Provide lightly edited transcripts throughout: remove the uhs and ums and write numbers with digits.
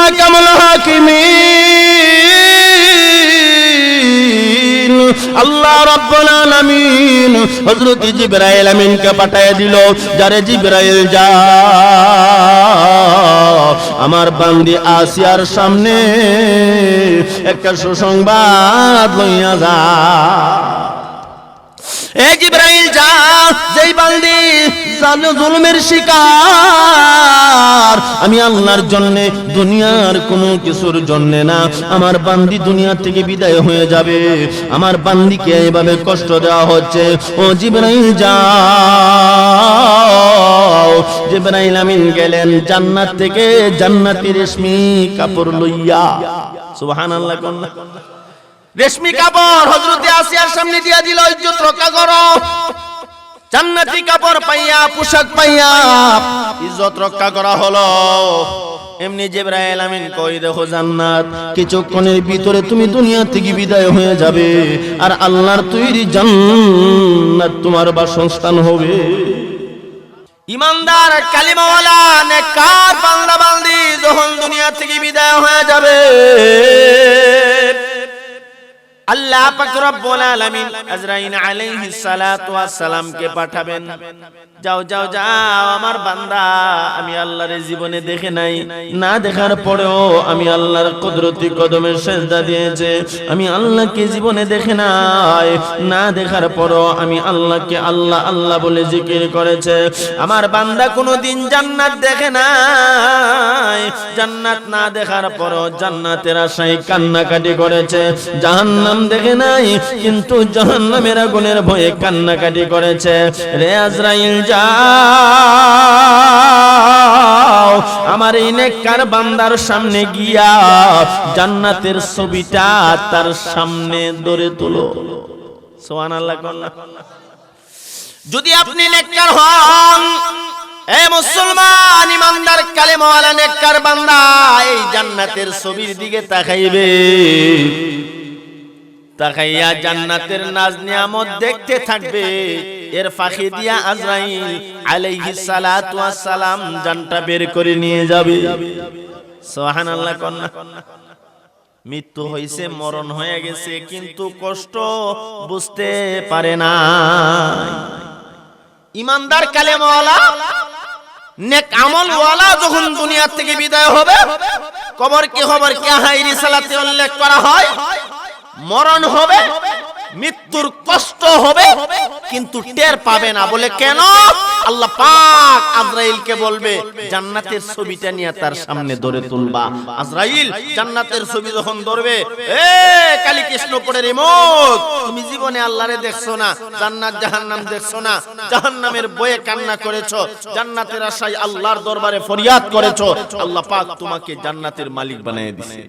আহকামুল হাকিমিন। আল্লাহ রাব্বুল আলামিন হযরত জিবরাইল আমিনকে পাঠিয়ে দিল, যারে জিবরাইল যা আমার বান্দি আসিয়ার সামনে একটা সুসংবাদ লইয়া যা। এ জিবরাইল যা, যেই বান্দি জুলুমের শিকার, আমি আল্লাহর জন্য, দুনিয়ার কোনো কিছুর জন্য না, আমার বান্দি দুনিয়া থেকে বিদায় হয়ে যাবে, আমার বান্দিকে এইভাবে কষ্ট দেওয়া হচ্ছে। ও জিবরাইল যাও। জিবরাইল আমিন গেলেন জান্নাত থেকে জান্নাতি রেশমি কাপড় লইয়া। সুবহানাল্লাহ। রেশমি কাপড় হযরতে আসিয়ার সামনে দিয়া দিল, ইজ্জত রক্ষা করো। জান্নাতি কাপড় পাইয়া, পোশাক পাইয়া ইজ্জত রক্ষা করা হলো। এমনি জিবরাইল আমিন কই, দেখো জান্নাত, কিছুক্ষণের ভিতরে তুমি দুনিয়া থেকে বিদায় হয়ে যাবে, আর আল্লাহর তৈরি জান্নাত তোমার বাসস্থান হবে। ইমানদার কালিমাওয়ালা নেককার বান্দা বান্দি যখন দুনিয়া থেকে বিদায় হয়ে যাবে, আল্লাহ পাক রব্বুল আলামিন আজরাইল আলাইহিস সালাতু ওয়াস সালাম কে পাঠাবেন, যাও যাও যাও, আমার বান্দা আমি আল্লাহর জীবনে দেখে নাই, না দেখার পরেও আমি আল্লাহর কুদরতি কদমে সিজদা দিয়েছে, আমি আল্লাহকে জীবনে দেখে নাই, না দেখার পরেও আমি আল্লাহকে আল্লাহ আল্লাহ বলে জিকির করেছে। আমার বান্দা কোনোদিন জান্নাত দেখে নাই, জান্নাত না দেখার পরেও জান্নাতের আশায় কান্নাকাটি করেছে। জাহান্নাম দেখে নাই, কিন্তু জাহান্নামের আগুনের ভয়ে কান্নাকাটি করেছে। রে আজরাইল যাও, আমার এই নেককার বান্দার সামনে গিয়া জান্নাতের ছবিটা তার সামনে ধরে তোলো। সুবহানাল্লাহ। যদি আপনি নেককার হন, এ মুসলমান ইমানদার কালেমাওয়ালা নেককার বান্দা, এই জান্নাতের ছবির দিকে তাকাইবে, তাকাইয়া জান্নাতের নাজ নিয়ামত দেখতে থাকবে। এর ফাঁকি দিয়া আজরাইল আলাইহিস সালাতু ওয়াস সালাম জানটা বের করে নিয়ে যাবে। সুবহানাল্লাহ। মৃত্যু হইছে, মরণ হয়ে গেছে, কিন্তু কষ্ট বুঝতে পারে না। ইমানদার কালেমাওয়ালা নেক আমলওয়ালা যখন দুনিয়া থেকে বিদায় হবে, কবর কি খবর কি হাই রিসালাতে উল্লেখ করা হয়, মরণ হবে, মৃত্যুর কষ্ট হবে, কিন্তু টের পাবে না। বলে কেন? আল্লাহ পাক আজরাইলকে বলবে জান্নাতের ছবিটা নিয়ে তার সামনে ধরে তুলবা। আজরাইল জান্নাতের ছবি যখন ধরবে, এ কালী কৃষ্ণপুরের ইমুক, তুমি জীবনে আল্লাহরে দেখছো না, জান্নাত জাহান্নাম দেখছো না, জাহান্নামের ভয়ে কান্না করেছো, জান্নাতের আশায় আল্লাহর দরবারে ফরিয়াদ করেছো, আল্লাহ পাক তোমাকে জান্নাতের মালিক বানিয়ে দিয়েছে।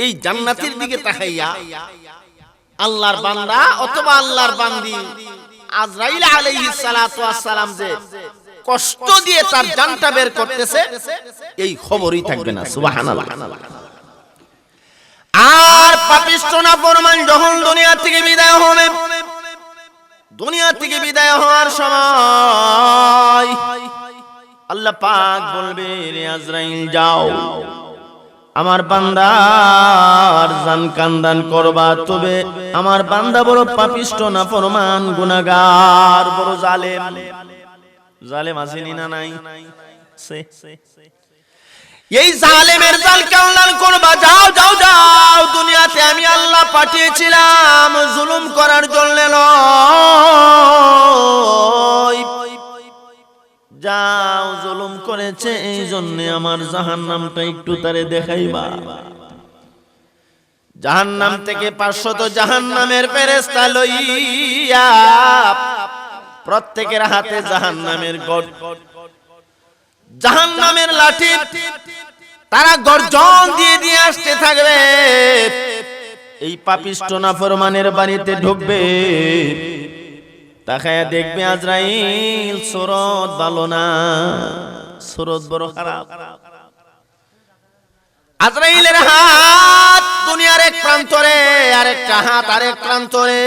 এই জান্নাতের দিকে তাকাইয়া আল্লাহর বান্দা অথবা আল্লাহর বান্দি আজরাইল আলাইহিস সালাতু ওয়াস সালাম যে কষ্ট দিয়ে তার জানটা বের করতেছে, এই খবরই থাকবে না। সুবহানাল্লাহ। আর পাপিষ্ঠ নাফরমান যখন দুনিয়া থেকে বিদায় হবে, দুনিয়া থেকে বিদায় হওয়ার সময় আল্লাহ পাক বলবে, রে আজরাইল যাও, আমার বান্দার জান কান্দান করবা, তবে আমার বান্দা বড় পাপিষ্ঠ নাফরমান গুনাহগার, বড় জালেম। জালেম আসেনি না নাই? এই জালেমের জাল কান্দান করবা, যাও যাও যাও, দুনিয়াতে আমি আল্লাহ পাঠিয়েছিলাম জুলুম করার জন্য নয়, যাও জুলুম করেছে এই জন্য আমার জাহান্নামটা একটু তারে দেখাইবা। জাহান্নাম থেকে 500 জাহান্নামের ফেরেশতা লইয়া প্রত্যেকের হাতে জাহান্নামের গড়, জাহান্নামের লাঠি, তারা গর্জন দিয়ে দিয়ে আসতে থাকবে। এই পাপিষ্ঠ নাফরমানের বাড়িতে ঢুকবে, তাকায়া দেখবে আজরাইল সুরত ভালো না, সুরত বড় খারাপ। আজরাইলের হাত দুনিয়ার এক প্রান্তরে, আরেকটা হাত আরেক প্রান্তরে,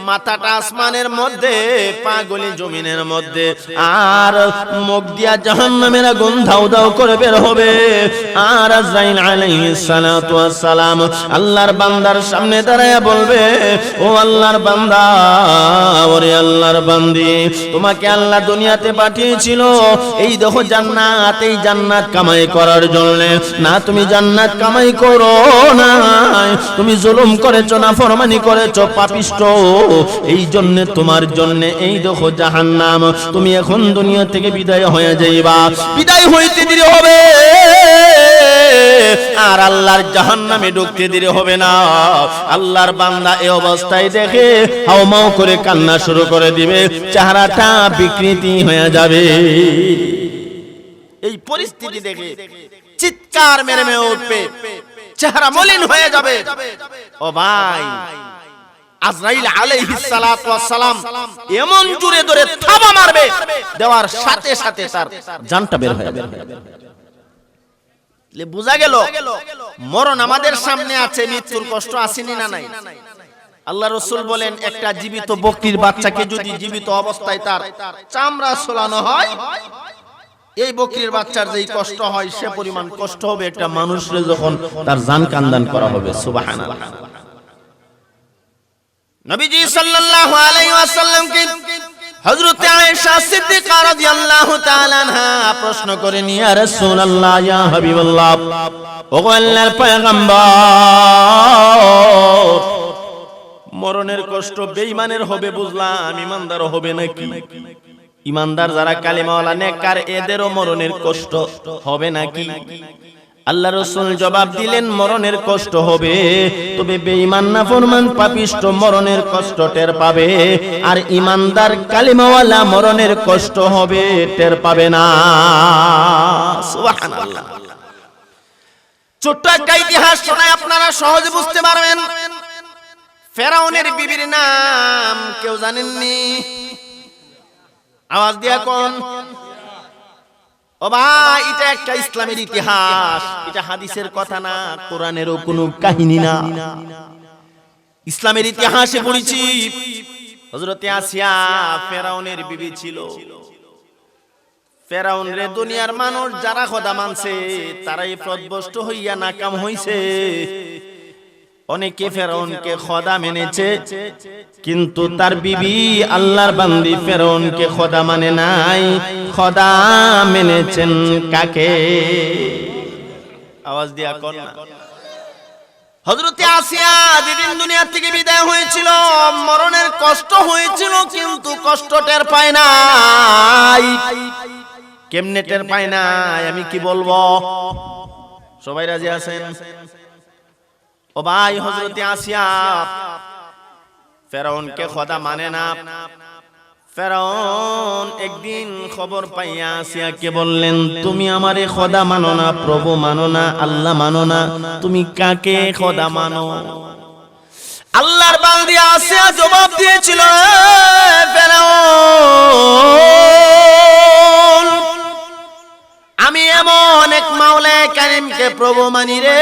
মাথাটা আসমানের মধ্যে, পা গলি জমিনের মধ্যে, আর মুখ দিয়া জাহান্নামের আগুন ধাউ ধাউ করে বের হবে। আর আজরাইল আলাইহিস সালাতু ওয়াস সালাম আল্লাহর বান্দার সামনে দাঁড়ায়া বলবে, ও আল্লাহর বান্দা, ওরে আল্লাহর বান্দি, তোমাকে আল্লাহ দুনিয়াতে পাঠিয়েছিল এই দেখো জান্নাত, এই জান্নাত কামাই করার জন্য না। তুমি জান্নাত কামাই করো না, তুমি জুলুম করেছো, নাফরমানি করেছো, পাপিষ্ঠ, এই জন্য তোমার জন্য এই দেখো জাহান্নাম। তুমি এখন দুনিয়া থেকে বিদায় হয়ে যাইবা, বিদায় হইতে দেরি হবে আর আল্লাহর জাহান্নামে ঢুকতে দেরি হবে না। আল্লাহর বান্দা এই অবস্থায় দেখে হাউমাউ করে কান্না শুরু করে দিবে, চেহারাটা বিকৃতি হয়ে যাবে। এই পরিস্থিতি দেখে চিৎকার মেরে মেরে উঠবে, চেহারা মলিন হয়ে যাবে। ও ভাই, আজরাইল আলাইহিস সালাতু ওয়াস সালাম এমন জোরে ধরে থাবা মারবে, দেওয়ার সাথে সাথে তার জানটা বের হয়ে যাবে। বুঝা গেল মরণ আমাদের সামনে আছে, মৃত্যুর কষ্ট আসেনি না নাই? আল্লাহ রাসূল বলেন, একটা জীবিত বকরির বাচ্চাকে যদি জীবিত অবস্থায় তার চামড়া ছোলানো হয়, এই বকরির বাচ্চার যেই কষ্ট হয় সে পরিমাণ কষ্ট হবে একটা মানুষের যখন তার জান কান্দান করা হবে। সুবহানাল্লাহ। নবীজি সাল্লাল্লাহু আলাইহি ওয়াসাল্লাম কে হযরত আয়েশা সিদ্দিকা রাদিয়াল্লাহু তাআলা আনহা প্রশ্ন করেন, ইয়া রাসূলুল্লাহ, ইয়া হাবিবাল্লাহ, ওগো আল্লাহর পয়গম্বর, মরণের কষ্ট বেঈমানের হবে বুঝলাম, ইমানদার হবে নাকি? ইমানদার যারা কালিমাওয়ালা নেককার এদেরও মরণের কষ্ট হবে নাকি? আল্লাহ রাসূল জবাব দিলেন, মরণের কষ্ট হবে, তবে বেঈমান নাফরমান পাপিষ্ঠ মরণের কষ্ট টের পাবে, আর ইমানদার কালিমাওয়ালা মরণের কষ্ট হবে টের পাবে না। সুবহানাল্লাহ। ছোট্ট একটা ইতিহাস শোনায় আপনারা সহজে বুঝতে পারবেন। ফেরাউনের বিবির নাম কেউ জানেননি? আওয়াজ দিয়া কোন? ও ভাই, এটা একটা ইসলামের ইতিহাস, এটা হাদিসের কথা না, কোরআনেরও কোনো কাহিনী না, ইসলামের ইতিহাসে পড়েছি। হযরত আসিয়া ফেরাউনের বিবি ছিল। ফেরাউন রে দুনিয়ার মানুষ যারা খোদা মানছে তারাই পথভ্রষ্ট হইয়া নাকাম হইছে। অনেকে ফেরাউনকে খোদা মেনেছে, কিন্তু তার বিবি আল্লাহর বান্দি ফেরাউনকে খোদা মানে নাই, খোদা মেনেছেন কাকে? আওয়াজ দিয়া কোন? হযরত আসিয়া যেদিন দুনিয়া থেকে বিদায় হয়েছিল, মরণের কষ্ট হয়েছিল, কিন্তু কষ্ট টের পায় নাই। কেমনে টের পায় নাই আমি কি বলবো? সবাই রাজি আছেন? ও ভাই, হযরত আসিয়া ফেরাউনকে খোদা মানে না। ফেরাউন একদিন খবর পাইয়া আসিয়াকে বললেন, তুমি আমারে খোদা মানো না, প্রভু মানো না, আল্লাহ মানো না, তুমি কাকে খোদা মানো? আল্লাহর বান্দি আসিয়া জবাব দিয়েছিল, ফেরাউন, আমি এমন এক মাওলা কারীমকে প্রভু মানি রে,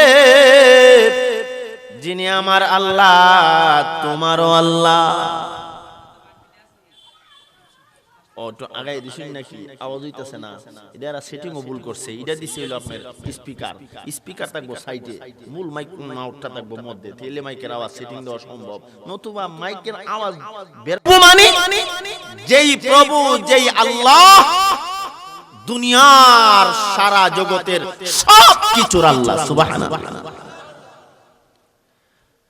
যিনি আমার আল্লাহ, তোমারও আল্লাহ। অটো আগাই দিছেন নাকি? আওয়াজ হইতাছে না? এটারা সেটিং ও ভুল করছে। এটা দিছে হলো আপনার স্পিকার, স্পিকার থাকবো সাইডে, মূল মাইক মাউটটা থাকবো মধ্যে, তাহলে মাইকের আওয়াজ সেটিং দেওয়া সম্ভব, নতুবা মাইকের আওয়াজ বের মানে যেই প্রভু, যেই আল্লাহ, দুনিয়ার সারা জগতের সব কিছুর আল্লাহ। সুবহানাল্লাহ।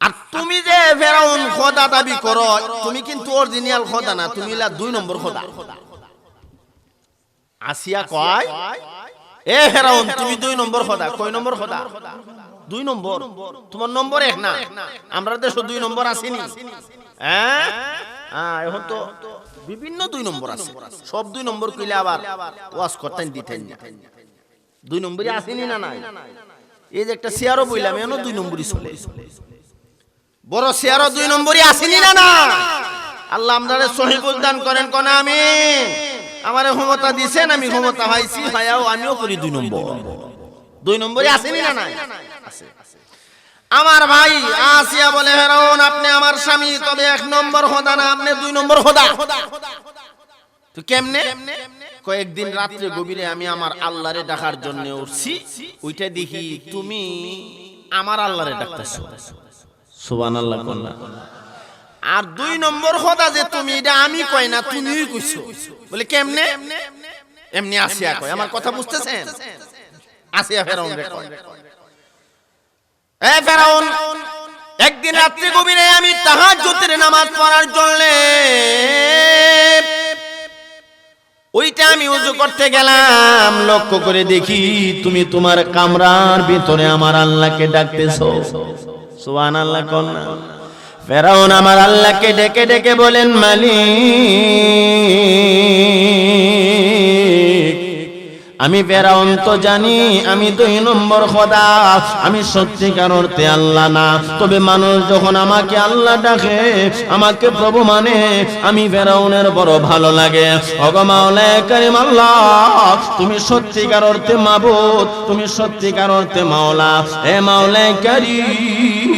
আর তুমি যে ফেরাউন খোদা দাবি করো, তুমি কিন্তু অরিজিনাল খোদা না, তুমি হলা 2 নম্বর খোদা। আসিয়া কয়, এ ফেরাউন, তুমি 2 নম্বর খোদা। কয় নম্বর খোদা? 2 নম্বর। তোমার নম্বর 1 না, আমরা দেশে 2 নম্বর আসেনি। হ্যাঁ, এখন তো বিভিন্ন 2 নম্বর আছে। সব 2 নম্বর কইলে আবার ওয়াজ করতেন দিতেন না। 2 নম্বরই আসেনি না নাই? এই যে একটা শেয়ারও বইলাম, এনো 2 নম্বরই চলে। বড় শেয়ারও 2 নম্বরই আসেনি না না? আল্লাহ আমাদের সহিহ দান করেন কোন? আমিন। আমারে ক্ষমতা দিবেন, আমি ক্ষমতা পাইছি, ভাইয়াও আমিও করি 2 নম্বর। 2 নম্বরই আসেনি না নাই? আছে। আমার ভাই আসিয়া বলে ফেরাউন আপনি আমার স্বামী, তবে 1 নম্বর খোদা না, আপনি 2 নম্বর খোদা। তো কেমনে? কয়েকদিন রাত্রে গভীরে আমি আমার আল্লাহরে ডাকার জন্য উঠছি, ওইটা দেখি তুমি আমার আল্লাহরে ডাকতেছো। সুবহানাল্লাহ কোননা। আর 2 নম্বর খোদা যে তুমি, এটা আমি কই না, তুমিই কইছো। বলে কেমনে? এমনি আসিয়া কয়। আমার কথা বুঝতেছেন? আসিয়া ফেরাউন রে কয়, এ ফেরাউন, একদিন রাত্রে গভীরে আমি তাহাজ্জুদের নামাজ পড়ার জন্য ওইটা আমি ওযু করতে গেলাম, লক্ষ্য করে দেখি তুমি তোমার কামরার ভিতরে আমার আল্লাহকে ডাকতেছো। সুবহানাল্লাহ কোন না। ফেরাউন আমার আল্লাহকে ডেকে ডেকে বলেন, মালিক, আমি ফেরাউন তো জানি আমি 2 নম্বর খোদা, আমি সত্যিকার অর্থে আল্লাহ না, তবে মানুষ যখন আমাকে আল্লাহ ডাকে, আমাকে প্রভু মানে, আমি ফেরাউনের বড় ভালো লাগে। ওগো মাওলায়ে কারীম আল্লাহ, তুমি সত্যিকার অর্থে মাবুদ, তুমি সত্যিকার অর্থে মাওলা। হে মাওলায়ে কারীম,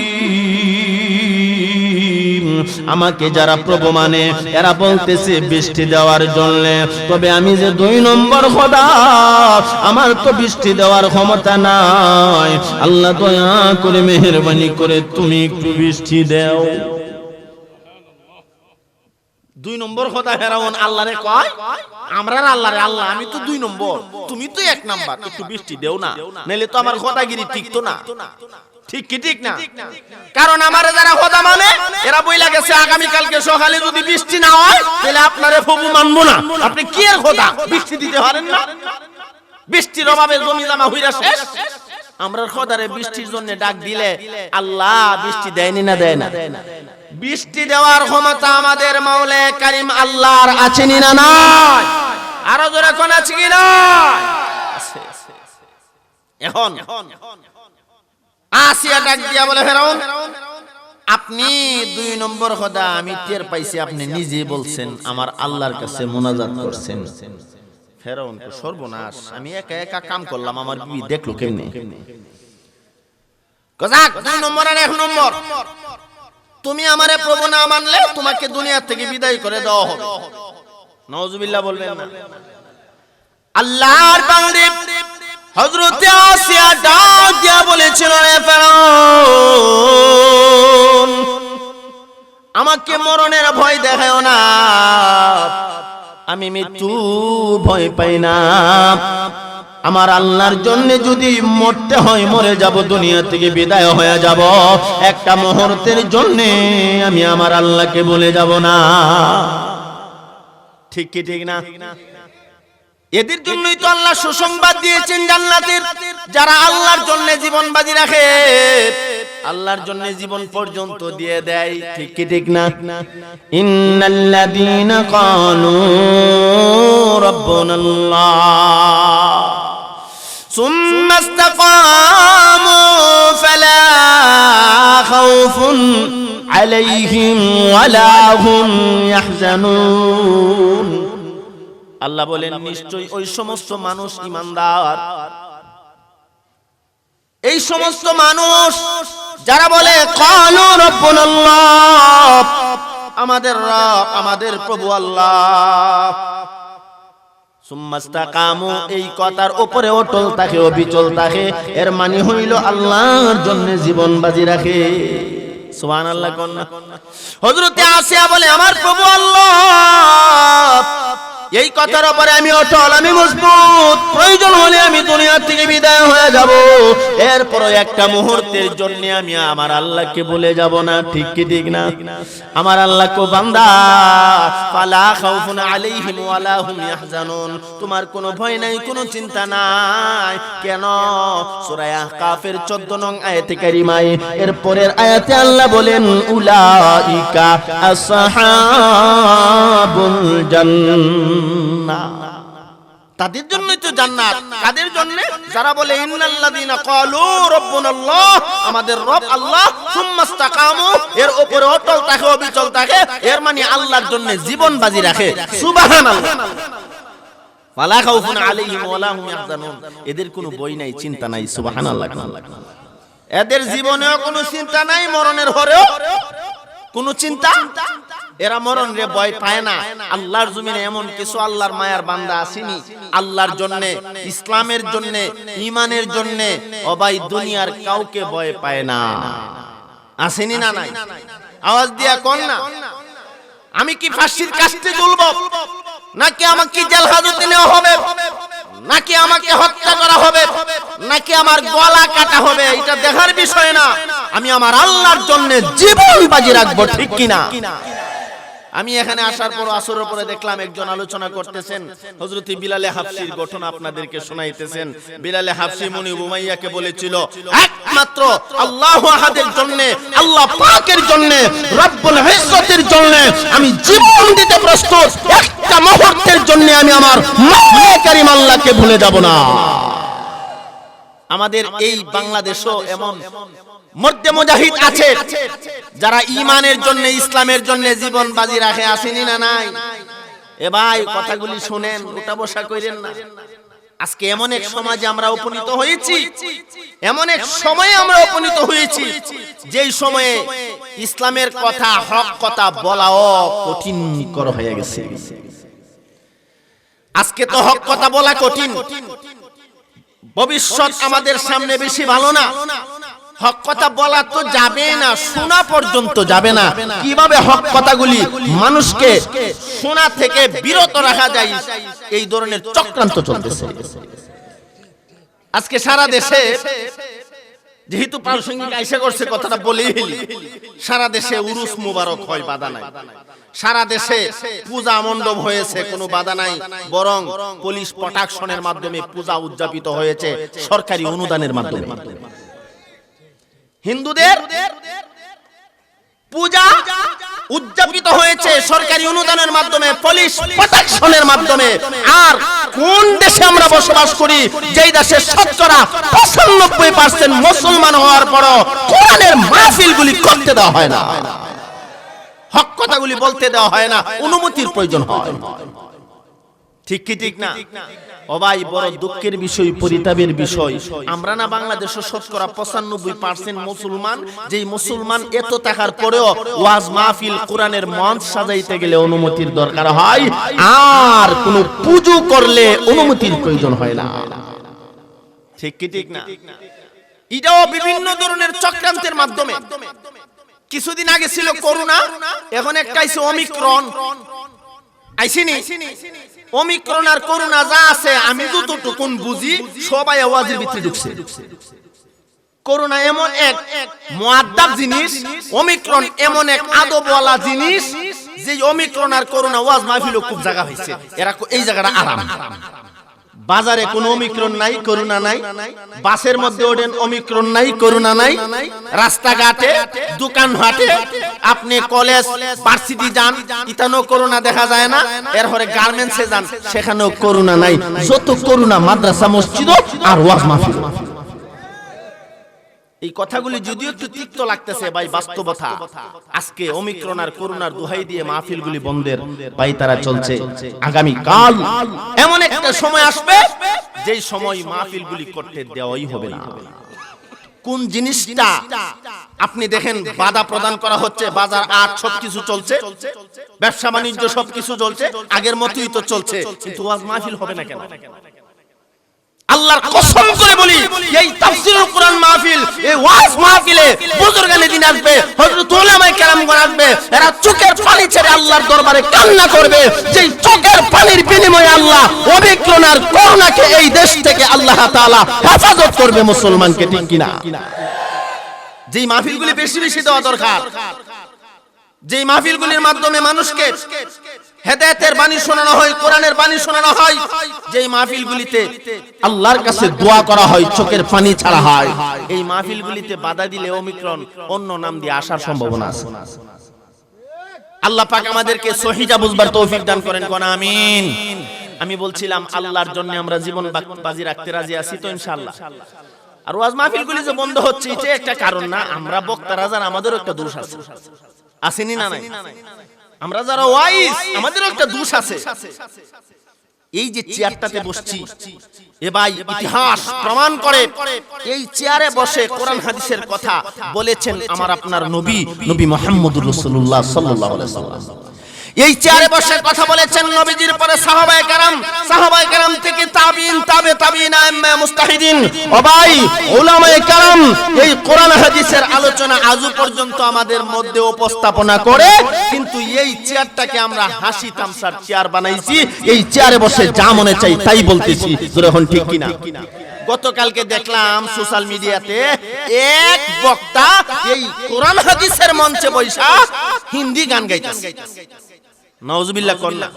আমাকে যারা প্রভু মানে এরা বলতেছে বৃষ্টি দেওয়ার জন্য, তবে আমি যে 2 নম্বর খোদা, আমার তো বৃষ্টি দেওয়ার ক্ষমতা নাই। আল্লাহ দয়া করে মেহেরবানি করে তুমি একটু বৃষ্টি দাও। 2 নম্বর খোদা ফেরাউন আল্লাহরে কয়, আমরার আল্লাহরে আল্লাহ, আমি তো 2 নম্বর, তুমি তো 1 নাম্বার, একটু বৃষ্টি দেও না, নাইলে তো আমার খোদাগিরি টিকতো না। ঠিক কি ঠিক না? কারণ আমারে যারা খোদা মানে এরা বইলা গেছে আগামী কালকে সকালে যদি বৃষ্টি না হয় তাহলে আপনারে প্রভু মানবো না। আপনি কি এর খোদা? বৃষ্টি দিতে পারেন না? বৃষ্টির অভাবে জমি জমা হইরা শেষ। আমরার খোদারে বৃষ্টির জন্য ডাক দিলে আল্লাহ বৃষ্টি দেয়নি না দেয় না? বৃষ্টি দেওয়ার ক্ষমতা আমাদের মাওলায়ে কারীম আল্লাহর আছে না নাই? আরো জোরে কোন আছে কি না? এখন আসিয়া ডাক দিয়া বলে, ফেরাউন আপনি 2 নম্বর খোদা, আমি টের পাইছি আপনি নিজে বলছেন, আমার আল্লাহর কাছে মুনাজাত করছেন। ফেরাউন তো সর্বনাশ, আমি একা একা কাম করলাম, আমার বিবি দেখলো কেমনে? কজাক 2 নম্বর আর 1 নম্বর, তুমি আমারে প্রভু না মানলে তোমাকে দুনিয়া থেকে বিদায় করে দেওয়া হবে। নাউজুবিল্লাহ বলবেন না? আল্লাহর বান্দা হযরত আসিয়া ডাক দিয়া বলেছিল, রে ফেরাউন, আমাকে মরণের ভয় দেখাও না, আমি মৃত্যু ভয় পাই না। আমার আল্লাহর জন্য যদি মরতে হয় মরে যাব, দুনিয়া থেকে বিদায় হয়ে যাব, একটা মুহূর্তের জন্য আমি আমার আল্লাহকে বলে যাব না। ঠিক কি ঠিক না? এদের জন্যই তো আল্লাহ সুসংবাদ দিয়েছেন জান্নাতের, যারা আল্লাহর জন্য জীবন বাজি রাখে, আল্লাহর জন্য জীবন পর্যন্ত দিয়ে দেয়। ঠিক কি ঠিক না? ইন্নাল্লাযীনা ক্বালু রাব্বুনাল্লাহ সুম্মা ইসতাকামু ফালা খাউফুন আলাইহিম ওয়ালা হুম ইয়াহজানুন। আল্লাহ বলেন নিশ্চয়ই ওই সমস্ত মানুষ ঈমানদার, এই সমস্ত মানুষ যারা বলে ক্বালু রাব্বুনাল্লাহ, আমাদের রব আমাদের প্রভু আল্লাহ, সুম্মা ইসতাকামু, এই কথার উপরে অটল থাকে, অবিচল থাকে, এর মানে হইল আল্লাহর জন্য জীবন বাজি রাখে। সুবহানাল্লাহ কোন না? হযরত আসিয়া বলে আমার প্রভু আল্লাহ, এই কথার উপরে আমি অটল, আমি মজবুত, প্রয়োজন হলে আমি দুনিয়া থেকে বিদায় হয়ে যাব, এরপর একটা মুহূর্তের জন্য আমি আমার আল্লাহকে বলে যাব না। ঠিক কি ঠিক না? আমার আল্লাহ কো বান্দা, ফালা খাউফুন আলাইহিম ওয়ালা হুম ইয়াহজানুন, তোমার কোনো ভয় নাই, কোনো চিন্তা নাই। কেন? সূরা আহকাফের 14 নং আয়াতে কারিমায় এর পরের আয়াতে আল্লাহ বলেন উলাইকা আসহাবুল জান্নাহ, তাদের জন্যই তো জান্নাত। কাদের জন্য? যারা বলে ইন্নাল্লাযীনা ক্বালু রাব্বুনাল্লাহ, আমাদের রব আল্লাহ, সুম্মা ইসতাকামু, এর উপরে অটল থাকে, অবিচল থাকে, এর মানে আল্লাহর জন্য জীবন বাজি রাখে। সুবহানাল্লাহ। ওয়ালা খাউফুন আলাইহিম ওয়ালা হুম ইয়াহজানুন, এদের কোনো ভয় নাই, চিন্তা নাই। সুবহানাল্লাহ। এদের জীবনেও কোনো চিন্তা নাই, মরণের হরেও কোনো চিন্তা। এরা মরণ রে ভয় পায় না। আল্লাহর জমিনে এমন কিছু আল্লাহর মায়ার বান্দা আসেনি আল্লাহর জন্য, ইসলামের জন্য, ঈমানের জন্য ও ভাই দুনিয়ার কাউকে ভয় পায় না। আসেনি না নাই? আওয়াজ দিয়া কোন না। আমি কি ফাঁসির কাস্তে ঝুলবো, নাকি আমাকে জেল হাজতে নেওয়া হবে, নাকি আমাকে হত্যা করা হবে, নাকি আমার গলা কাটা হবে, এটা দেখার বিষয় না। আমি আমার আল্লাহর জন্য জীবন বাজি রাখবো, ঠিক কিনা? আমি এখানে আসার পর আসরের পরে দেখলাম একজন আলোচনা করতেছেন, হযরত বিলালে হাবশির ঘটনা আপনাদেরকে শোনাইতেছেন। বিলালে হাবশি মুনি উমাইয়াকে বলেছিল, একমাত্র আল্লাহু আহাদের জন্য, আল্লাহ পাকের জন্য, রব্বুল ইজ্জতের জন্য আমি জীবন দিতে প্রস্তুত। একটা মুহূর্তের জন্য আমি আমার মাওলা কারীম আল্লাহকে ভুলে যাব না। আমাদের এই বাংলাদেশও এমন মধ্যে মুজাহিদ আছে যারা ঈমানের জন্য, ইসলামের জন্য জীবন বাজি রাখে। আসেনি না নাই? এ ভাই কথাগুলি শুনেন, উঠা বসা কইরেন না। আজকে এমন এক সমাজে আমরা উপনীত হয়েছি, এমন এক সময়ে আমরা উপনীত হয়েছি যেই সময়ে ইসলামের কথা, হক কথা বলাও কঠিন কর হয়ে গেছে। আজকে তো হক কথা বলা কঠিন, ভবিষ্যৎ আমাদের সামনে বেশি ভালো না। হক কথা বলা তো যাবে না, শোনা পর্যন্ত যাবে না। কিভাবে হক কথাগুলি মানুষকে শোনা থেকে বিরত রাখা যায়, এই ধরনের চক্রান্ত চলতেছে আজকে সারা দেশে। যেহেতু প্রাসঙ্গিক আইসা করছে, কথাটা বলেই ফেলি। সারা দেশে উরুস মুবারক হয়, বাধা নাই। সারা দেশে পূজা মণ্ডপ হয়েছে, কোনো বাধা নাই। বরং পুলিশ প্রোটেকশনের মাধ্যমে পূজা উদযাপিত হয়েছে, সরকারি অনুদানের মাধ্যমে। হিন্দুদের পূজা উদযাপিত হয়েছে সরকারি অনুদানের মাধ্যমে, পুলিশ প্রোটেকশনের মাধ্যমে। আর কোন দেশে আমরা বসবাস করি, যেই দেশে শতকরা 95% মুসলমান হওয়ার পরও কোরআনের মাহফিলগুলি করতে দেওয়া হয় না, হক কথাগুলি বলতে দেওয়া হয় না, অনুমতির প্রয়োজন হয়। ঠিক কি ঠিক না? ও ভাই, বড় দুঃখের বিষয়, পরিতাপের বিষয়, আমরা না বাংলাদেশে শতকরা 95% মুসলমান, যেই মুসলমান এত থাকার পরেও ওয়াজ মাহফিল, কোরআনের মঞ্চ সাজাইতে গেলে অনুমতির দরকার হয়, আর কোন পূজা করলে অনুমতির প্রয়োজন হয় না। ঠিক কি ঠিক না? এটাও বিভিন্ন ধরনের চক্রান্তের মাধ্যমে। কিছুদিন আগে ছিল করোনা, এখন একটা আইছে ওমিক্রন। আইছিনি? ওমিক্রন আর করোনা যা আছে, আমি যতটুকু বুঝি সবাই আওয়াজের ভিতরে ঢুকছে। করোনা এমন এক মুআদ্দাব জিনিস, ওমিক্রন এমন এক আদবওয়ালা জিনিস, যে ওমিক্রন আর করোনা ওয়াজ মাহফিল খুব জায়গা হইছে। এরা এই জায়গাটা আরাম। বাজারে কোনো ওমিক্রন নাই, করোনা নাই। বাসের মধ্যে ওঠেন, ওমিক্রন নাই, করোনা নাই। রাস্তাঘাটে, দোকানঘাটে, আপনি কলেজ, ভার্সিটি যান, ইতানো করোনা দেখা যায় না। এরপরে গার্মেন্টসে যান, সেখানেও করোনা নাই। যত করোনা মাদ্রাসা, মসজিদ আর ওয়াজ মাহফিল। এই কথাগুলি যদিও একটু তিক্ত লাগতেছে ভাই, বাস্তবতা। আজকে ওমিক্রন আর করোনার দোহাই দিয়ে মাহফিলগুলি বন্ধের পায়তারা চলছে। আগামী কাল এমন একটা সময় আসবে, যেই সময় মাহফিলগুলি করতে দেওয়াই হবে না। কোন জিনিসটা আপনি দেখেন বাধা প্রদান করা হচ্ছে, বাজার আট সবকিছু চলছে, ব্যবসা বাণিজ্য সবকিছু চলছে, আগের মতোই তো চলছে, কিন্তু ওয়াজ মাহফিল হবে না কেন? আল্লাহর কসম করে বলি, এই তাফসীরুল কোরআন মাহফিল, এই ওয়াজ মাহফিলে বুজুর্গানে দিন আসবে, হযরত উলামায়ে কেরামগণ আসবে, এরা চোখের পানি ছেড়ে আল্লাহর দরবারে কান্না করবে। যেই চোখের পানির বিনিময়ে আল্লাহ ওমিক্রন আর করোনাকে এই দেশ থেকে আল্লাহ তাআলা হেফাজত করবে মুসলমানকে, ঠিক কিনা? যেই মাহফিলগুলি বেশি বেশি দেওয়া দরকার, যেই মাহফিলগুলির মাধ্যমে মানুষকে হেদায়েতের বাণী শোনানো হয়, কোরআনের বাণী শোনানো হয়, যেই মাহফিলগুলিতে আল্লাহর কাছে দোয়া করা হয়, চোখের পানি ছাড়া হয়, এই মাহফিলগুলিতে বাধা দিলে ওমিক্রন অন্য নাম দিয়ে আসার সম্ভাবনা আছে। আল্লাহ পাক আমাদেরকে সহিজা বুঝবার তৌফিক দান করেন, কোন আমিন। আমি বলছিলাম আল্লাহর জন্য আমরা জীবন বাজি রাখতে রাজি আছি তো ইনশাআল্লাহ। আর ওয়াজ মাহফিলগুলি যে বন্ধ হচ্ছে, এটা একটা কারণ না। আমরা বক্তারা যারা, আমাদেরও একটা দোষ আছে, আসেনি না নাই? আমরা যারা ওয়াইজ, আমাদেরও একটা দোষ আছে। এই যে চেয়ারটাতে বসছি, এ ভাই ইতিহাস প্রমাণ করে এই চেয়ারে বসে কোরআন হাদিসের কথা বলেছেন আমার আপনার নবী মুহাম্মদুর রাসূলুল্লাহ সাল্লাল্লাহু আলাইহি ওয়াসাল্লাম। এই চেয়ারে বসে কথা বলেছেন নবীজির পরে সাহাবায়ে কেরাম থেকে তাবিঈন, তাবিঈন, আইম্মা মুস্তাহিদিন, ও ভাই উলামায়ে কেরাম এই কোরআন হাদিসের আলোচনা আজও পর্যন্ত আমাদের মধ্যে উপস্থাপনা করে। কিন্তু এই চেয়ারটাকে আমরা হাসি তামসার চেয়ার বানাইছি। এই চেয়ারে বসে যা মনে চাই তাই বলতেছি, জোরে হন ঠিক কিনা? গতকালকে দেখলাম সোশ্যাল মিডিয়াতে এক বক্তা এই কোরআন হাদিসের মঞ্চে বৈশা হিন্দি গান গাইতেছে। নাউজুবিল্লাহ করলা।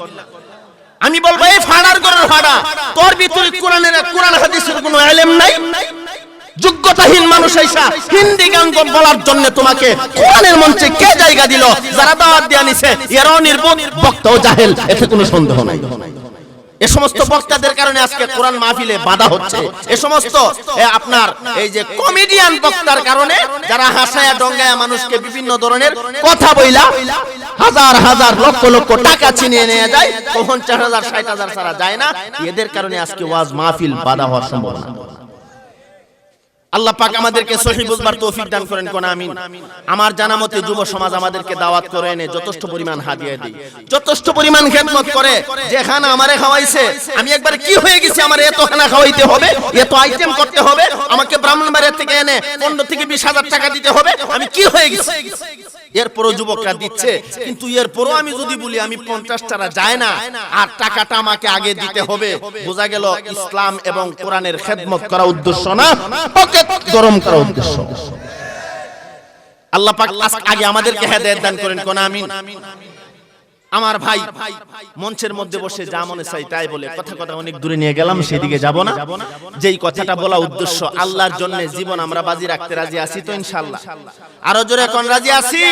আমি বলবো এই ফাড়ার ঘরের ফাড়া, তোর ভিতরে কোরআন হাদিসের কোনো ইলম নাই? যোগ্যতাহীন মানুষ আইসা হিন্দি গান বলার জন্য তোমাকে কোরআনের মঞ্চে কে জায়গা দিল? যারা দাওয়াত দিয়ে আনিছে এরাও নির্বোধ, বক্তাও জাহেল, এতে কোনো সন্দেহ নাই। এই সমস্ত বক্তাদের কারণে আজকে কোরআন মাহফিলে বাধা হচ্ছে। এই সমস্ত আপনার এই যে কমেডিয়ান বক্তার কারণে যারা হাসায়া ডঙ্গায়া মানুষকে বিভিন্ন ধরনের কথা বইলা হাজার হাজার লক্ষ লক্ষ টাকা ছিনিয়ে নিয়ে যায়, 50,000 60,000 ছাড়া যায় না। এদের কারণে আজকে ওয়াজ মাহফিল বাধা হওয়ার সম্ভাবনা। আল্লাহ পাক আমাদেরকে সহিহ বুঝবার তৌফিক দান করেন, কোন আমিন। আমার জানা মতে যুব সমাজ আমাদেরকে দাওয়াত করে এনে যথেষ্ট পরিমাণ হাদিয়া দেয়, যথেষ্ট পরিমাণ খেদমত করে। যে খানা আমারে খাওয়াইছে, আমি একবার কি হয়ে গেছি, আমার এত খানা খাওয়াইতে হবে, এত আইটেম করতে হবে, আমাকে ব্রাহ্মণবাড়িয়া থেকে এনে 15 থেকে 20,000 টাকা দিতে হবে, আমি কি হয়ে গেছি? এরপরও যুবকরা দিচ্ছে, কিন্তু এরপরও আমি যদি বলি আমি 50 টাকা যায় না আর টাকাটা আমাকে আগে দিতে হবে, বোঝা গেল ইসলাম এবং কোরআনের খেদমত করা উদ্দেশ্য না, পকেট গরম করা উদ্দেশ্য। আল্লাহ পাক আগে আমাদেরকে হেদায়েত দান করেন, কোন আমিন। আমার ভাই মঞ্চের মধ্যে বসে যা মনে চাই তাই বলে কথা অনেক দূরে নিয়ে গেলাম, সেদিকে যাব না। যেই কথাটা বলা উদ্দেশ্য, আল্লাহর জন্য জীবন আমরা বাজি রাখতে রাজি আছি তো ইনশাআল্লাহ? আরো জোরে কোন রাজি আছি?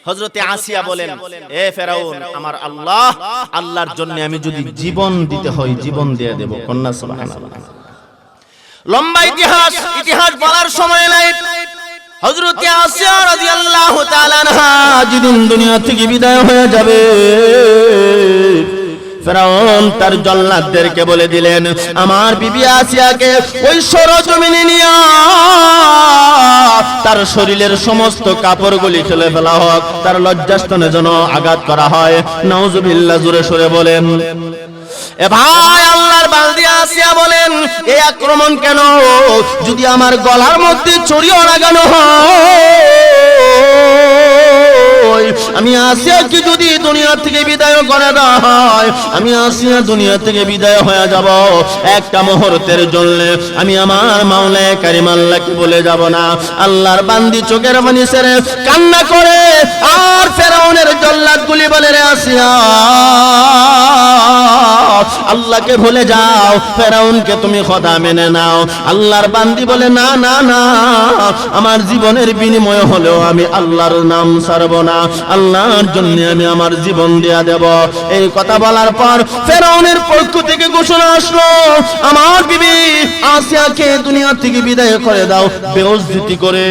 হযরতে আসিয়া বলেন, এ ফেরাউন, আমার আল্লাহর জন্য আমি যদি জীবন দিতে হয় জীবন দিয়ে দেব। কন্যা সুবহানাল্লাহ। লম্বা ইতিহাস বলার সময় নাই। হযরতে আসিয়া রাদিয়াল্লাহু তাআলা আনহা যেদিন দুনিয়া থেকে বিদায় হয়ে যাবে, ফেরাউন তার জল্লাদদেরকে বলে দিলেন, আমার বিবি আসিয়াকে ওই সরজমিনে নিয়ে তার শরীরের সমস্ত কাপড়গুলি ফেলে ফেলা হোক, তার লজ্জাস্থানে যেন আঘাত করা হয়। নাউজুবিল্লাহ, জোরে সরে বলেন। এ ভাই, আল্লাহর বান্দি আসিয়া বলেন, এই আক্রমণ কেন? যদি আমার গলার মধ্যে ছড়িও লাগানো হয়, আমি আসিয়াকে যদি দুনিয়া থেকে বিদায় করে দেওয়া হয়, আমি আসিয়া দুনিয়া থেকে বিদায় হয়ে যাব। একটা মুহূর্তের জন্য আমি আমার মাওলায়ে কারীম আল্লাহকে বলে যাব না। আল্লাহর বান্দি চোখের পানি ছেড়ে কান্না করে আর ফেরাউনের জল্লাদগুলি বলে, রে আসিয়া, আল্লাহকে ভুলে যাও, ফেরাউনকে তুমি খোদা মেনে নাও। আল্লাহর বান্দি বলে, না না না, আমার জীবনের বিনিময় হলেও আমি আল্লাহর নাম ছাড়ব না, আল্লাহর জন্য আমি আমার জীবন দেয়া দেব। এই কথা বলার পর ফেরাউনের পক্ষ থেকে ঘোষণা আসলো, আমার বিবি আসিয়াকে দুনিয়া থেকে বিদায় করে দাও, বেইজ্জতি করে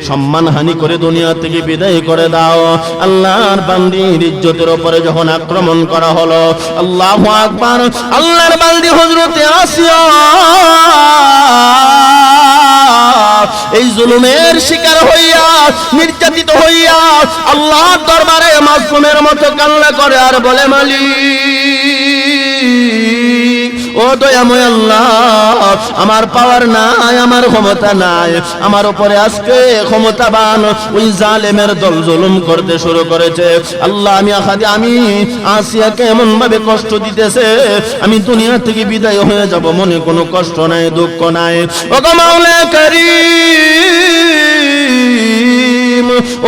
সম্মানহানি করে দুনিয়া থেকে বিদায় করে দাও। আল্লাহর বান্দির ইজ্জতের উপরে যখন আক্রমণ করা হলো, আল্লাহু আকবার, আল্লাহর বান্দি হযরতে আসিয়া এই জুলুমের শিকার হইয়া, নির্যাতিত হইয়া আল্লাহর দরবারে মাসুমের মতো কান্না করে আর বলে, মালিক, ও দয়াময় আল্লাহ, আমার পাওয়ার নাই, আমার ক্ষমতা নাই, আমার উপরে আজকে ক্ষমতাবান ওই জালেমের দল জুলুম করতে শুরু করেছে। আল্লাহ, আমি আসিয়াকে এমন ভাবে কষ্ট দিতেছে, আমি দুনিয়া থেকে বিদায় হয়ে যাব, মনে কোনো কষ্ট নাই, দুঃখ নাই। ও গো মাওলা কারীম,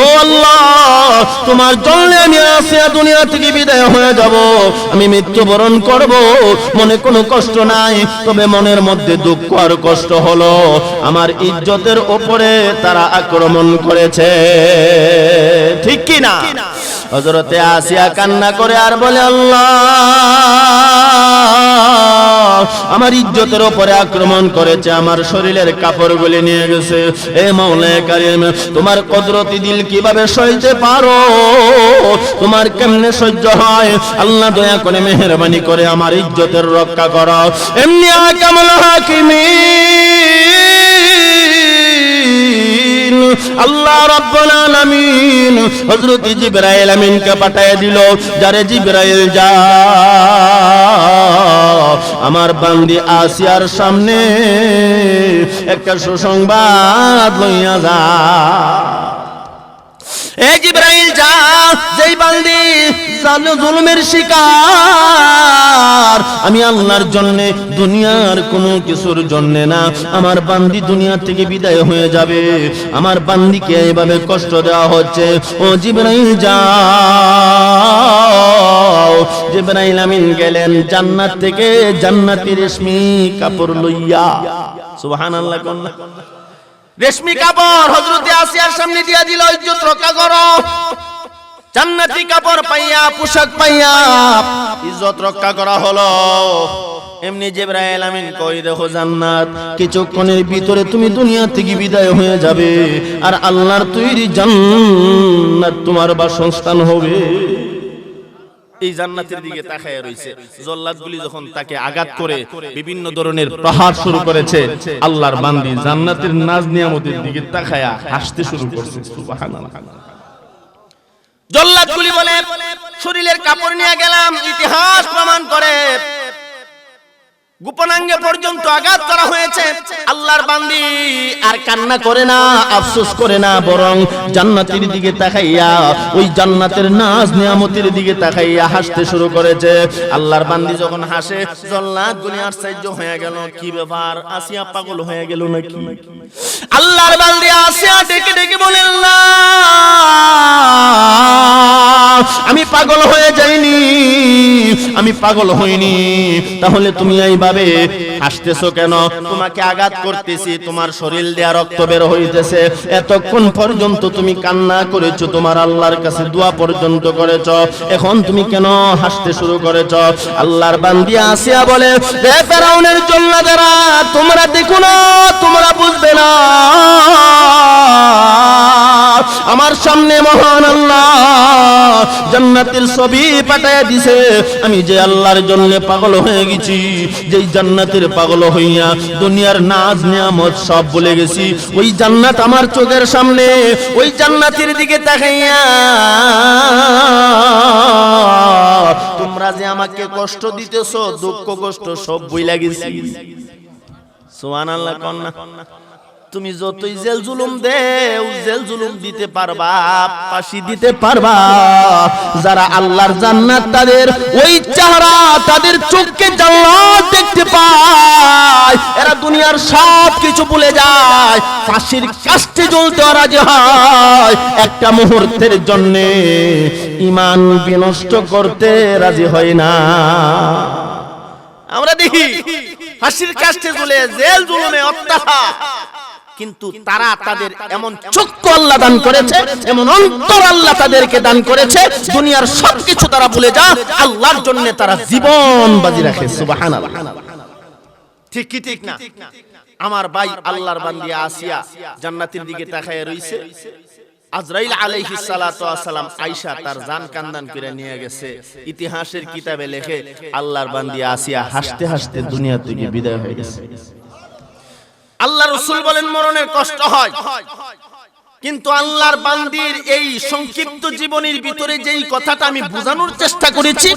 ও আল্লাহ, তোমার জন্য আমি আসিয়া দুনিয়া থেকে বিদায় হয়ে যাব, আমি মৃত্যুবরণ করব, মনে কোনো কষ্ট নাই, তবে মনের মধ্যে দুঃখ আর কষ্ট হলো, আমার ইজ্জতের উপরে তারা আক্রমণ করেছে। ঠিক কি না? হযরতে আসিয়া কান্না করে আর বলে, আল্লাহ, আমার ইজ্জতের উপরে আক্রমণ করেছে, আমার শরীরের কাপড়গুলি নিয়ে গেছে। এ মাওলা কারীম, তোমার কুদরতি দিল কিভাবে সইতে পারো? তোমার কেমনে সহ্য হয়? আল্লাহ দয়া করে মেহেরবানি করে আমার ইজ্জতের রক্ষা করো। এমনি আকামুল হাকিমিন আল্লাহ রাব্বুল আলামিন হযরত জিবরাইল আমিনকে পাঠিয়ে দিল, যারে জিবরাইল যা আমার বান্দি আসিয়ার সামনে একটা সুসংবাদ লইয়া যা। এ জিবরাইল যা, যেই বান্দি জুলুমের শিকার, আমি আল্লাহর জন্য, দুনিয়ার কোনো কিছুর জন্য না, আমার বান্দি দুনিয়া থেকে বিদায় হয়ে যাবে, আমার বান্দিকে এইভাবে কষ্ট দেওয়া হচ্ছে। ও জিবরাইল যাও। জিবরাইল আমিন গেলেন জান্নাত থেকে জান্নাতি রেশমি কাপড় লইয়া। সুবহানাল্লাহ। কন্যা রেশমি কাপড় হযরতে আসিয়ার সামনে দিয়া দিল, ইজ্জত রক্ষা করো। জান্নাতি কাপড় পাইয়া, পোশাক পাইয়া ইজ্জত রক্ষা করা হলো। এমনি জিবরাইল আমিন কই, দেখো জান্নাত, কিছুক্ষণের ভিতরে তুমি দুনিয়া থেকে বিদায় হয়ে যাবে, আর আল্লাহর তৈরি জান্নাত তোমার বাসস্থান হবে। এই জান্নাতের দিকে তাকায় রইছে। জল্লাদগুলি যখন তাকে আঘাত করে বিভিন্ন ধরনের প্রহার শুরু করেছে, আল্লাহর বান্দি জান্নাতের নাজ নিয়ামতের দিকে তাকায়া হাসতে শুরু করছে। সুবহানাল্লাহ। জল্লাদগুলি বলে, শরীরের কাপড় নিয়ে গেলাম, ইতিহাস প্রমাণ করে গোপনাঙ্গে পর্যন্ত আঘাত করা হয়েছে। আল্লাহর বান্দি আর কান্না করে না, আফসোস করে না, বরং জান্নাতের দিকে তাকাইয়া, ওই জান্নাতের নাজ নিয়ামতের দিকে তাকাইয়া হাসতে শুরু করেছে। আল্লাহর বান্দি যখন হাসে, জল্লাদগুলি আশ্চর্য হয়ে গেল, কি ব্যাপার, আসিয়া পাগল হয়ে গেল নাকি? আল্লাহর বান্দি আসিয়া ডেকে ডেকে বলেন, না, আমি পাগল হয়ে যাইনি, আমি পাগল হইনি। তাহলে তুমি এইভাবে হাসতেছো কেন? তোমাকে আঘাত করতেছি, তোমার শরীর দিয়ে রক্ত বের হইতেছে, এতক্ষণ পর্যন্ত তুমি কান্না করেছো, তোমার আল্লাহর কাছে দোয়া পর্যন্ত করেছো, এখন তুমি কেন হাসতে শুরু করেছো? আল্লাহর বান্দি আসিয়া বলে, হে ফেরাউনের জল্লাদেরা, তোমরা দেখো না, তোমরা বুঝবে না, আমার সামনে মহান আল্লাহ জান্নাতের ছবি পাঠাইয়া দিছে। আমি যে আল্লাহর জন্য পাগল হয়ে গেছি, যেই জান্নাতের পাগল হইয়া দুনিয়ার নাজ নিয়ামত সব ভুলে গেছি, ওই জান্নাত আমার চোখের সামনে, ওই জান্নাতের দিকে তাকাইয়া তোমরা যে আমাকে কষ্ট দিতেছো, দুঃখ কষ্ট সব ভুলে গেছি। সুবহানাল্লাহ। কন্যা তুমি যতই জেল জুলুম দেও, জেল জুলুম দিতে পারবা, ফাঁসি দিতে পারবা, যারা আল্লাহর জান্নাত তাদের ওই চেহারা, তাদের চোখকে জান্নাত দেখতে পায়, এরা দুনিয়ার সব কিছু ভুলে যায়, ফাঁসির কাস্টে জ্বলতে রাজি হয়, একটা মুহূর্তের জন্য ঈমান বিনষ্ট করতে রাজি হয় না। আমরা দেখি ফাঁসির কাস্টে ঝুলে, জেল জুলুমে অত্যাচার, কিন্তু তারা তাদের এমন চক্ষু আল্লাহ দান করেছে, এমন অন্তর আল্লাহ তাদেরকে দান করেছে, দুনিয়ার সবকিছু তারা ভুলে যায়, আল্লাহর জন্য তারা জীবন বাজি রাখে। সুবহানাল্লাহ। ঠিক কি ঠিক না? আমার ভাই আল্লাহর বান্দি আসিয়া জান্নাতের দিকে তাকায় রইছে। আজরাইল আলাইহিস সালাতু ওয়াস সালাম আয়েশা তার জান কান্দান করে নিয়ে গেছে। ইতিহাসের কিতাবে লেখে, আল্লাহর বান্দি আসিয়া হাসতে হাসতে দুনিয়া থেকে বিদায় হয়ে গেছে। আল্লাহ রাসূল বলেন, মরণের কষ্ট হয়, কিন্তু আল্লাহর বান্দির এই সংক্ষিপ্ত জীবনের ভিতরে যেই কথাটা আমি বোঝানোর চেষ্টা করেছি,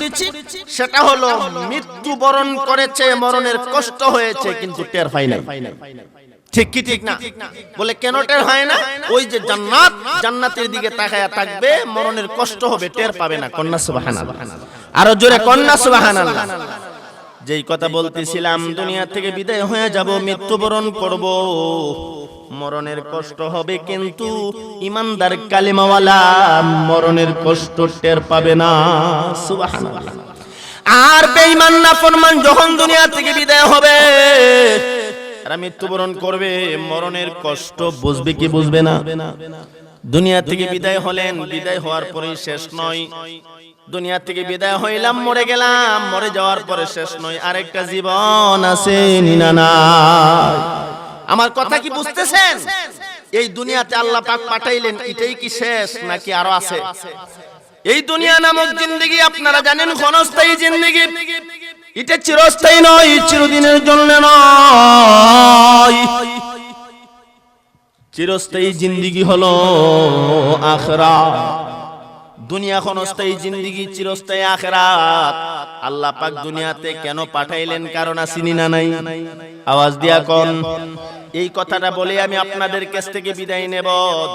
সেটা হলো মৃত্যুবরণ করেছে, মরণের কষ্ট হয়েছে, কিন্তু টের পায় নাই। ঠিক কি ঠিক না? বলে কেন টের হয় না? ওই যে জান্নাত, জান্নাতের দিকে তাকায়া থাকবে, মরণের কষ্ট হবে, টের পাবে না। কন্যা সুবহানাল্লাহ। আরো জোরে কন্যা সুবহানাল্লাহ। যেই কথা বলতেছিলাম, দুনিয়া থেকে বিদায় হয়ে যাব, মৃত্যুবরণ করব, মরণের কষ্ট হবে, কিন্তু ইমানদার কালিমাওয়ালা মরণের কষ্ট টের পাবে না। সুবহানাল্লাহ। আর বেঈমান নাফরমান যখন দুনিয়া থেকে বিদায় হবে, আর মৃত্যুবরণ করবে, মরণের কষ্ট বুঝবে কি বুঝবে না? দুনিয়া থেকে বিদায় হলেন, বিদায় হওয়ার পরেই শেষ নয়, দুনিয়া থেকে বিদায় হইলাম, মরে গেলাম, মরে যাওয়ার পরে শেষ নয়, আরেকটা জীবন আছে না না। আমার কথা কি বুঝতেছেন? এই দুনিয়াতে আল্লাহ পাক পাঠাইলেন, এটাই কি শেষ নাকি আরো আছে? এই দুনিয়া নামক জিন্দেগি আপনারা জানেন ক্ষণস্থায়ী জিন্দেগি, এটা চিরস্থায়ী নয়, চিরদিনের জন্য নয়। চিরস্থায়ী জিন্দেগি হলো আখিরাত। দুনিয়া ক্ষণস্থায়ী জিন্দেগি, চিরস্থায়ী আখিরাত। আল্লাহ পাক দুনিয়াতে কেন পাঠাইলেন কারণ আসেনি না নাই? আওয়াজ দিয়া কোন। এই কথাটা বলে আমি আপনাদের কাছ থেকে বিদায় নেব।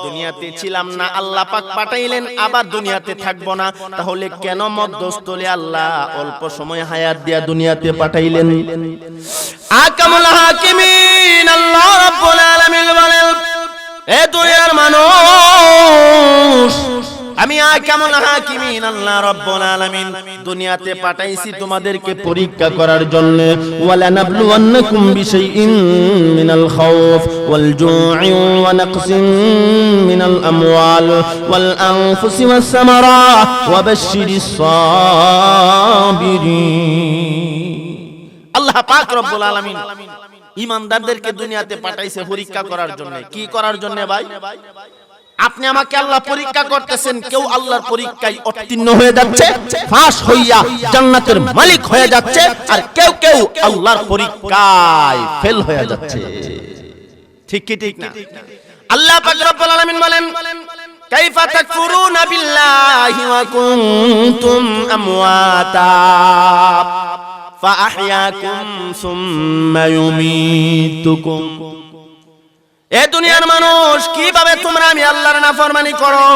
দুনিয়াতে ছিলাম না, আল্লাহ পাক পাঠাইলেন, আবার দুনিয়াতে থাকবো না, তাহলে কেন মধ্যস্থলে আল্লাহ অল্প সময় হায়াত দিয়া দুনিয়াতে পাঠাইলেন? আকামুল হাকিমিন আল্লাহ রাব্বুল আলামিন বলেন, এ দুনিয়ার মানুষ, আমি আকামুল হাকিমিন আল্লাহ রাব্বুল আলামিন দুনিয়াতে পাঠাইছি তোমাদেরকে পরীক্ষা করার জন্য। ওয়ালা নাবলুওয়ান্নাকুম বিশাইইন মিনাল খাউফ ওয়াল জু'i ওয়া নাকসিন মিনাল আমওয়াল ওয়াল আনফুসি ওয়াস সামারাত ওয়া বাশশিরিস সাবিরিন। আল্লাহ পাক রব্বুল আলামিন ঈমানদারদেরকে দুনিয়াতে পাঠাইছে পরীক্ষা করার জন্য। কি করার জন্য ভাই? আপনি আমাকে আল্লাহ পরীক্ষা করতেছেন, কেউ আল্লাহর পরীক্ষায় উত্তীর্ণ হয়ে যাচ্ছে, পাস হইয়া জান্নাতের মালিক হয়ে যাচ্ছে, আর কেউ কেউ আল্লাহর পরীক্ষায় ফেল হয়ে যাচ্ছে। ঠিক কি ঠিক না? আল্লাহ পাক রব্বুল আলামিন বলেন, কাইফা তাকফুরুনা বিল্লাহি ওয়া কুনতুম আমওয়াতা ফাআহইয়াকুম সুম্মা ইউমীতুকুম। এ দুনিয়ার মানুষ, কিভাবে তোমরা আমি আল্লাহর নাফরমানি করো?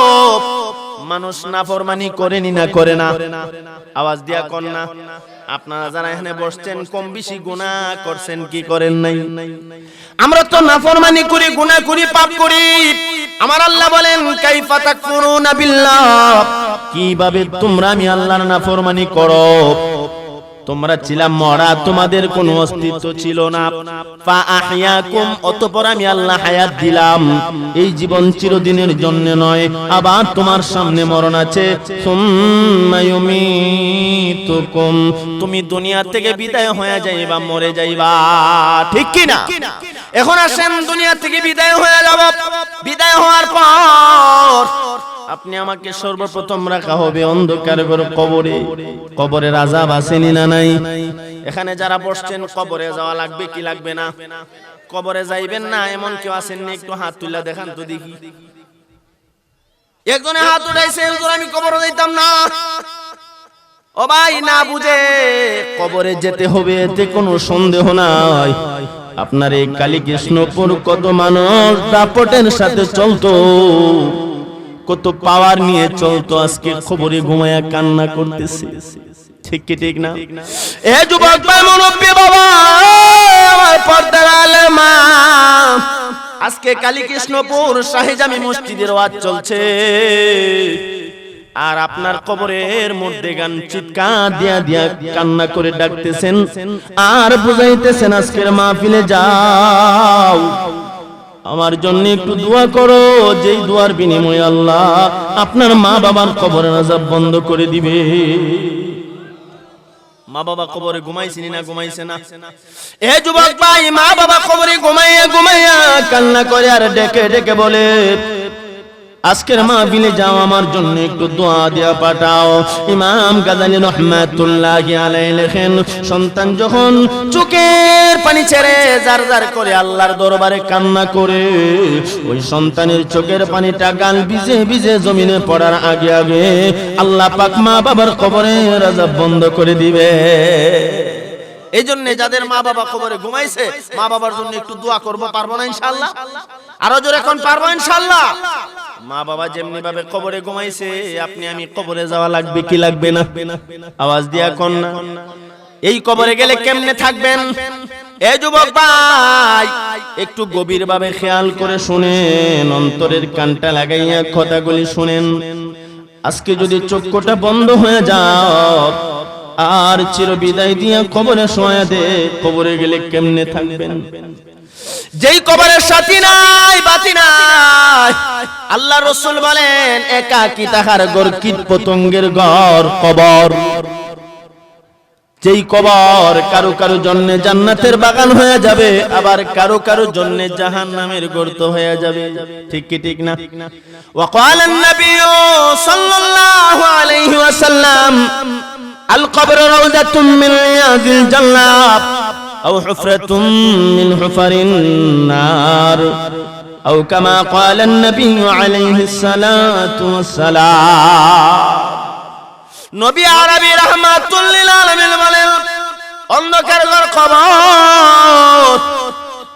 মানুষ নাফরমানি করেনি না করে না? আওয়াজ দিয়া কোন না। আপনারা যারা এখানে বসছেন কম বেশি গুনাহ করছেন কি করেন নাই? আমরা তো নাফরমানি করি, গুনাহ করি, পাপ করি। আমার আল্লাহ বলেন, কাইফা তাকফুরুনা বিল্লাহ, কিভাবে তোমরা আমি আল্লাহর নাফরমানি করো? তোমরা ছিলাম মরা, তোমাদের কোনো অস্তিত্ব ছিল না। ফাআহইয়াকুম, অতঃপর আমি আল্লাহ হায়াত দিলাম। এই জীবন চিরদিনের জন্য নয়, আবার তোমার সামনে মরণ আছে। সুম্মা ইউমীতুকুম, তুমি দুনিয়া থেকে বিদায় হয়ে যাইবা, মরে যাইবা। ঠিক কি না? এখন আসেন, দুনিয়া থেকে বিদায় হয়ে যাব। বিদায় হওয়ার পর আপনি আমাকে সর্বপ্রথম রাখা হবে অন্ধকার ঘরে, কবরে। কবরের আযাব আসেনি না নাই? এখানে যারা বসছেন কবরে যাওয়া লাগবে কি লাগবে না? কবরে যাইবেন না এমন কেউ আছেন না? একটু হাত তুলে দেখান তো দেখি। একজনে হাত উঠাইছে, হুজুর আমি কবরে যাইতাম না। ও ভাই, না বুঝে কবরে যেতে হবে এতে কোনো সন্দেহ নাই। আপনার এই কালীকৃষ্ণপুর কত মানুষ দাপটের সাথে চলতো, কত পাওয়ার নিয়ে চলতো, আজকে খবরে ঘুমায়া কান্না করতেছে। ঠিক কি ঠিক না? এ যুবক ভাই, মুরব্বি বাবা, আমার পর্দার আলেমা, আজকে কালীকৃষ্ণপুর শাহজামি মসজিদের ওয়াজ চলছে, আর আপনার কবরের মধ্যে গান চিৎকার দিয়া দিয়া কান্না করে ডাকতেছেন আর বুঝাইতেছেন আজকের মাহফিলে যাও, আমার জন্য একটু দোয়া করো, যেই দোয়ার বিনিময়ে আল্লাহ আপনার মা বাবার কবরের আযাব বন্ধ করে দিবে। মা বাবা কবরে ঘুমাইছেন না ঘুমাইছে না? এ যুবক ভাই, মা বাবা কবরে ঘুমাইয়া ঘুমাইয়া কান্না করে আর ডেকে ডেকে বলে, আজকের মাহফিলে যাও, আমার জন্য একটু দোয়া দিয়া পাঠাও। ইমাম গাজালি রাহমাতুল্লাহি আলাইহি লেখেন, সন্তান যখন চোখের পানি ছেড়ে জার জার করে আল্লাহর দরবারে কান্না করে, ওই সন্তানের চোখের পানিটা গাল ভিজে ভিজে জমিনে পড়ার আগে আগে আল্লাহ পাক মা বাবার কবরের আযাব বন্ধ করে দিবে। এই জন্য যাদের মা বাবা কবরে ঘুমাইছে, মা বাবার জন্য একটু দোয়া করবো, পারবো না ইনশাআল্লাহ? আরো জোরে এখন পারবো ইনশাআল্লাহ? মা বাবা যেমনি ভাবে কবরে ঘুমাইছে, আপনি আমি কবরে যাওয়া লাগবে কি লাগবে না? আওয়াজ দিয়া কোন না। এই কবরে গেলে কেমনে থাকবেন? এই যুবক ভাই, একটু গভীর ভাবে খেয়াল করে শুনেন, অন্তরের কানটা লাগাইয়া কথাগুলি শুনেন। আজকে যদি চক্ষুটা বন্ধ হয়ে যাও আর চির বিদায় দিয়া কবরে শোয়া দে, কবরে গেলে কেমনে থাকবেন? যেই কবরের সাথী নাই, বাতি নাই। আল্লাহ রাসূল বলেন একাকী তাহার ঘর কীট পতঙ্গের ঘর কবর। যেই কবর কারো কারো জন্য জান্নাতের বাগান হয়ে যাবে, আবার কারো কারো জন্য জাহান্নামের গর্ত হয়ে যাবে। ঠিক কি ঠিক না? ওয়াকাল an-নবী সাল্লাল্লাহু আলাইহি ওয়াসাল্লাম আল কবর রাউযাতুম মিন রিয়াদিল জান্নাহ আও হুফরাতুম মিন হুফারিন নার আও কামা ক্বালা an-নবী আলাইহিস সালাতু ওয়াসসালাম। নবী আরবি রাহমাতুল লিল আলামিন বলেন অন্ধকার ঘর কবর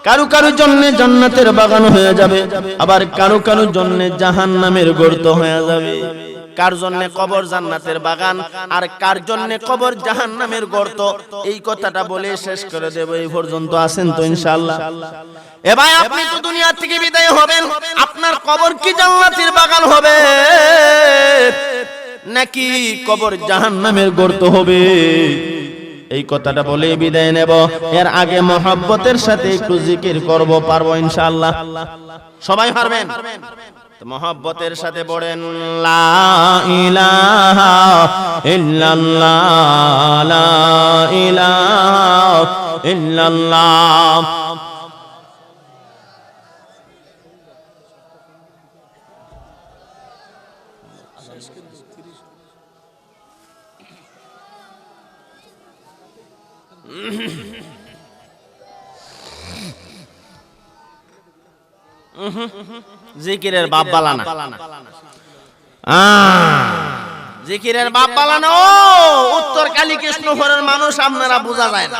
কারো কারো জন্য জান্নাতের বাগান হয়ে যাবে, আবার কারো কারো জন্য জাহান্নামের গর্ত হয়ে যাবে। কার জন্য কবর জান্নাতের বাগান, আর কার জন্য কবর জাহান্নামের গর্ত, এই কথাটা বলে শেষ করে দেব। এই পর্যন্ত আছেন তো ইনশাআল্লাহ? এ ভাই, আপনি তো দুনিয়া থেকে বিদায় হবেন, আপনার কবর কি জান্নাতের বাগান হবে নাকি কবর জাহান্নামের গর্ত হবে? এই কথাটা বলে বিদায় নেব। এর আগে মহব্বতের সাথে একটু জিকির করব, পারবো ইনশাআল্লাহ? সবাই পারবেন তো? মহব্বতের সাথে পড়েন লা ইলাহা ইল্লাল্লাহ, লা ইলাহা ইল্লাল্লাহ। জিকিরের বাপ বালানা, জিকিরের বাপ বালানা। ও উত্তর কালী কৃষ্ণপুরের মানুষ, আপনারা বোঝা যায় না।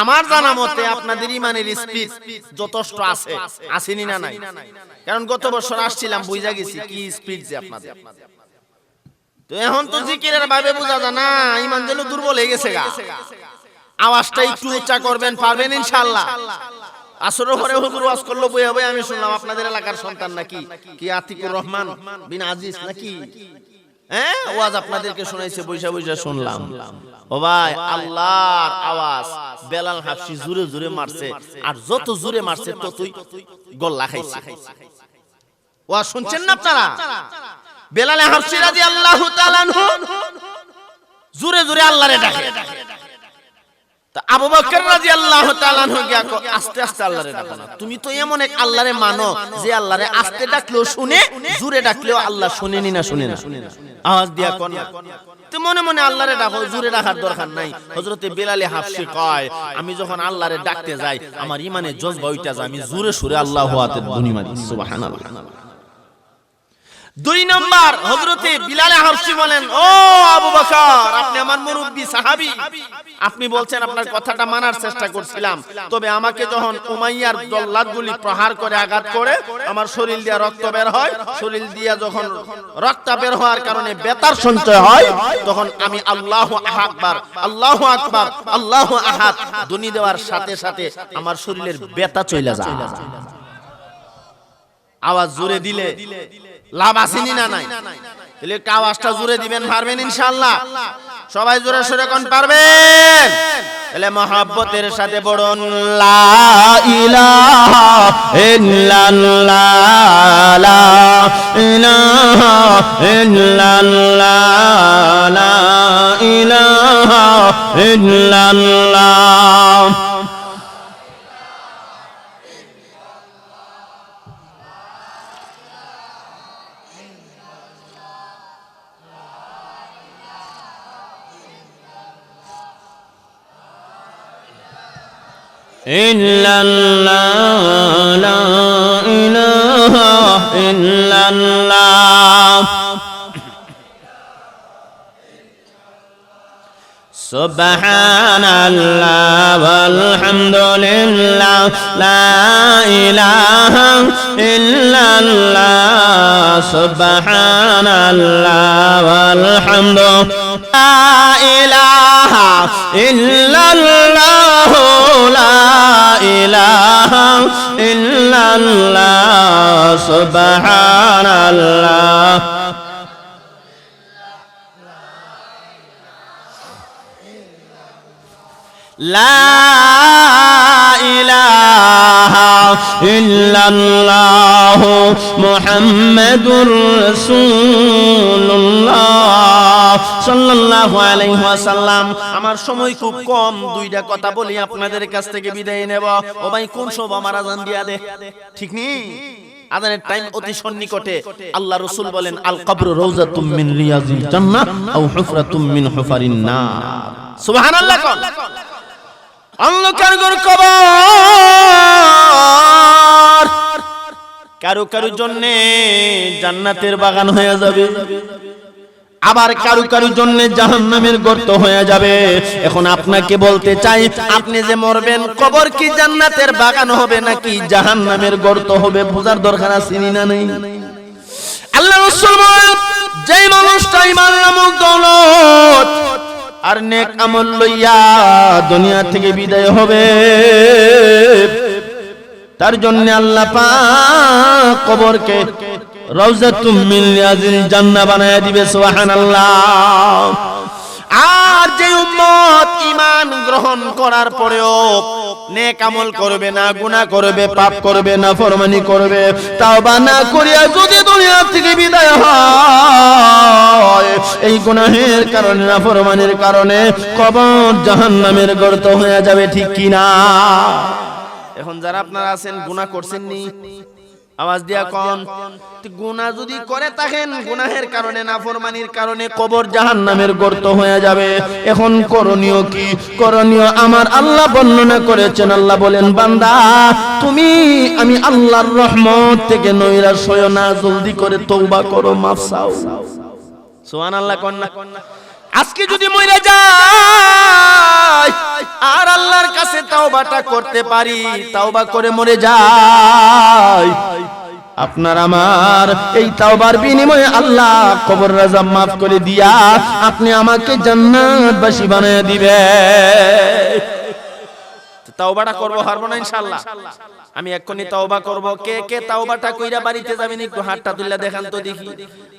আমার জানা মতে আপনাদের ইমানের স্পিড যথেষ্ট আছে, আসেনি না নাই? কারণ গত বছর আসছিলাম, বুঝা গেছি কি স্পিড যে আপনাদের। তো এখন তো জিকিরের ভাবে বোঝা যায় না, ইমান যেন দুর্বল হয়ে গেছে গা। আওয়াজটা একটু উচ্চা করবেন, পারবেন ইনশাআল্লাহ? আসরের পরে হুজুর ওয়াজ করলো, বইয়া বইয়া আমি শুনলাম আপনাদের এলাকার সন্তান নাকি, কি আতিকুর রহমান বিন আজিজ নাকি, হ্যাঁ, ওয়াজ আপনাদেরকে শোনাইছে, বইসা বইসা শুনলাম। ও ভাই, আল্লাহর আওয়াজ বেলাল হাফসি জোরে জোরে মারছে, আর যত জোরে মারছে ততই গল্লা খাইছে। ওয়াজ শুনছেন না আপনারা? বেলাল হাফসি রাদিয়াল্লাহু তাআলা আনহু জোরে জোরে আল্লাহরে ডাকে। তা আবু বকর রাদিয়াল্লাহু তাআলা আনহু আস্তে আস্তে আল্লাহরে ডাকো না। তুমি তো এমন এক আল্লাহরে মানো যে আল্লাহরে আস্তে ডাকলেও শুনে, জোরে ডাকলেও আল্লাহ শুনেনি না শুনে না, আওয়াজ দিয়া কোন না। তো মনে মনে আল্লাহরে ডাকো, জোরে ডাকার দরকার নাই। হযরতে বেলাল হাফসি কয়, আমি যখন আল্লাহরে ডাকতে যাই আমার ইমানের জজবা ওইটা যায়, আমি জোরে সুরে আল্লাহু আকবার ধ্বনি মারি, সুবহানাল্লাহ। দুই নাম্বার, হযরতে বিলাল হাফসি বলেন, ও আবু বকর, আপনি আমার মুরব্বি সাহাবী, আপনি বলছেন, আপনার কথাটা মানার চেষ্টা করছিলাম, তবে আমাকে যখন উমাইয়ার জল্লাদগুলি প্রহার করে আঘাত করে আমার শরীর দিয়ে রক্ত বের হয়, শরীর দিয়ে যখন রক্ত বের হওয়ার কারণে বেতার সঞ্চয় হয়, তখন আমি আল্লাহু আকবার, আল্লাহু আকবার, আল্লাহু আহাদ ধ্বনি দেওয়ার সাথে সাথে আমার শরীরের বেতা চলে যায়। আওয়াজ জোরে দিলে লাভ আসেনি না নাই? তাহলে আওয়াজটা জোরে দিবেন, পারবেন ইনশাআল্লাহ? সবাই জোরে সরে কোন পারবেন? তাহলে মহব্বতের সাথে পড়ুন লা ইলাহা ইল্লাল্লাহ, লা ইলাহা ইল্লাল্লাহ, লা ইলাহা ইল্লাল্লাহ। ইল্লাল্লাহ, লা ইলাহা ইল্লাল্লাহ। সুবহানাল্লাহ ওয়াল হামদুলিল্লাহ, লা ইলাহা ইল্লাল্লাহ, সুবহানাল্লাহ ওয়াল হামদুলিল্লাহ, লা ইলাহা ইল্লাল্লাহ, লা ইলাহা ইল্লাল্লাহ, সুবহানাল্লাহ। লা ইলাহা ইল্লাল্লাহ মুহাম্মাদুর রাসূলুল্লাহ সাল্লাল্লাহু আলাইহি ওয়াসাল্লাম। আমার সময় খুব কম, দুইটা কথা বলি আপনাদের কাছ থেকে বিদায় নেব। ও ভাই কোন সব আমার আজান দিয়া দে, ঠিক নেই? আজানের টাইম অতি সন্নিকটে। আল্লাহ রাসূল বলেন আল কবর রাউযাতুম মিন রিয়াজিল জান্নাহ আও হুফরাতুম মিন হুফারিন নার। সুবহানাল্লাহ। কোন অন্ধকার কবর কারো কারো জন্য জান্নাতের বাগান হয়ে যাবে, আবার কারো কারো জন্য জাহান্নামের গর্ত হয়ে যাবে। এখন আপনাকে বলতে চাই, আপনি যে মরবেন কবর কি জান্নাতের বাগান হবে নাকি জাহান্নামের গর্ত হবে? বোঝার দরকার আছে না নেই? আল্লাহ রাসূল বলেন, যেই মানুষটা ঈমান নামক দৌলত আর নেক আমল লইয়া দুনিয়া থেকে বিদায় হবে, তার জন্য আল্লাহ পাক কবরকে রাউযাতুম মিন রিয়াজিল জান্নাহ বানায়া দিবে। সুবহানাল্লাহ। আর যে উম্মত ঈমান গ্রহণ করার পরেও নেক আমল করবে না, গুনাহ করবে, পাপ করবে, নাফরমানি করবে, তাওবা না করিয়া যদি দুনিয়া থেকে বিদায় হয়, এই গুনাহের কারণে, নাফরমানির কারণে কবর জাহান্নামের গর্ত হয়ে যাবে, ঠিক কি না? এখন যারা আপনারা আছেন গুনাহ করছেন নি, আওয়াজ দিয়া কোন, গুনাহ যদি করে থাকেন, গুনাহের কারণে, নাফরমানির কারণে কবর জাহান্নামের গর্ত হয়ে যাবে। এখন করণীয় কি? করণীয় আমার আল্লাহ বর্ণনা করেছেন। আল্লাহ বলেন, বান্দা তুমি আমি আল্লাহর রহমত থেকে নৈরাশ হয়ো না, জলদি করে তওবা করো, মাফ চাও। সুবহানাল্লাহ। কোন না আজকে যদি মরে যাই আর আল্লাহর কাছে তাওবাটা করতে পারি, তাওবা করে মরে যাই, আপনার আমার এই তাওবার বিনিময়ে আল্লাহ কবর আযাব মাফ করে দিয়া আপনি আমাকে জান্নাতবাসী বানিয়ে দিবে। তাওবাটা করব, হারবো না ইনশাআল্লাহ। আমি এক্ষুনি তাওবা করব। কে কে তাওবাটা কইরা বাড়িতে যাবেন একটু হাতটা তুলে দেখান তো দেখি।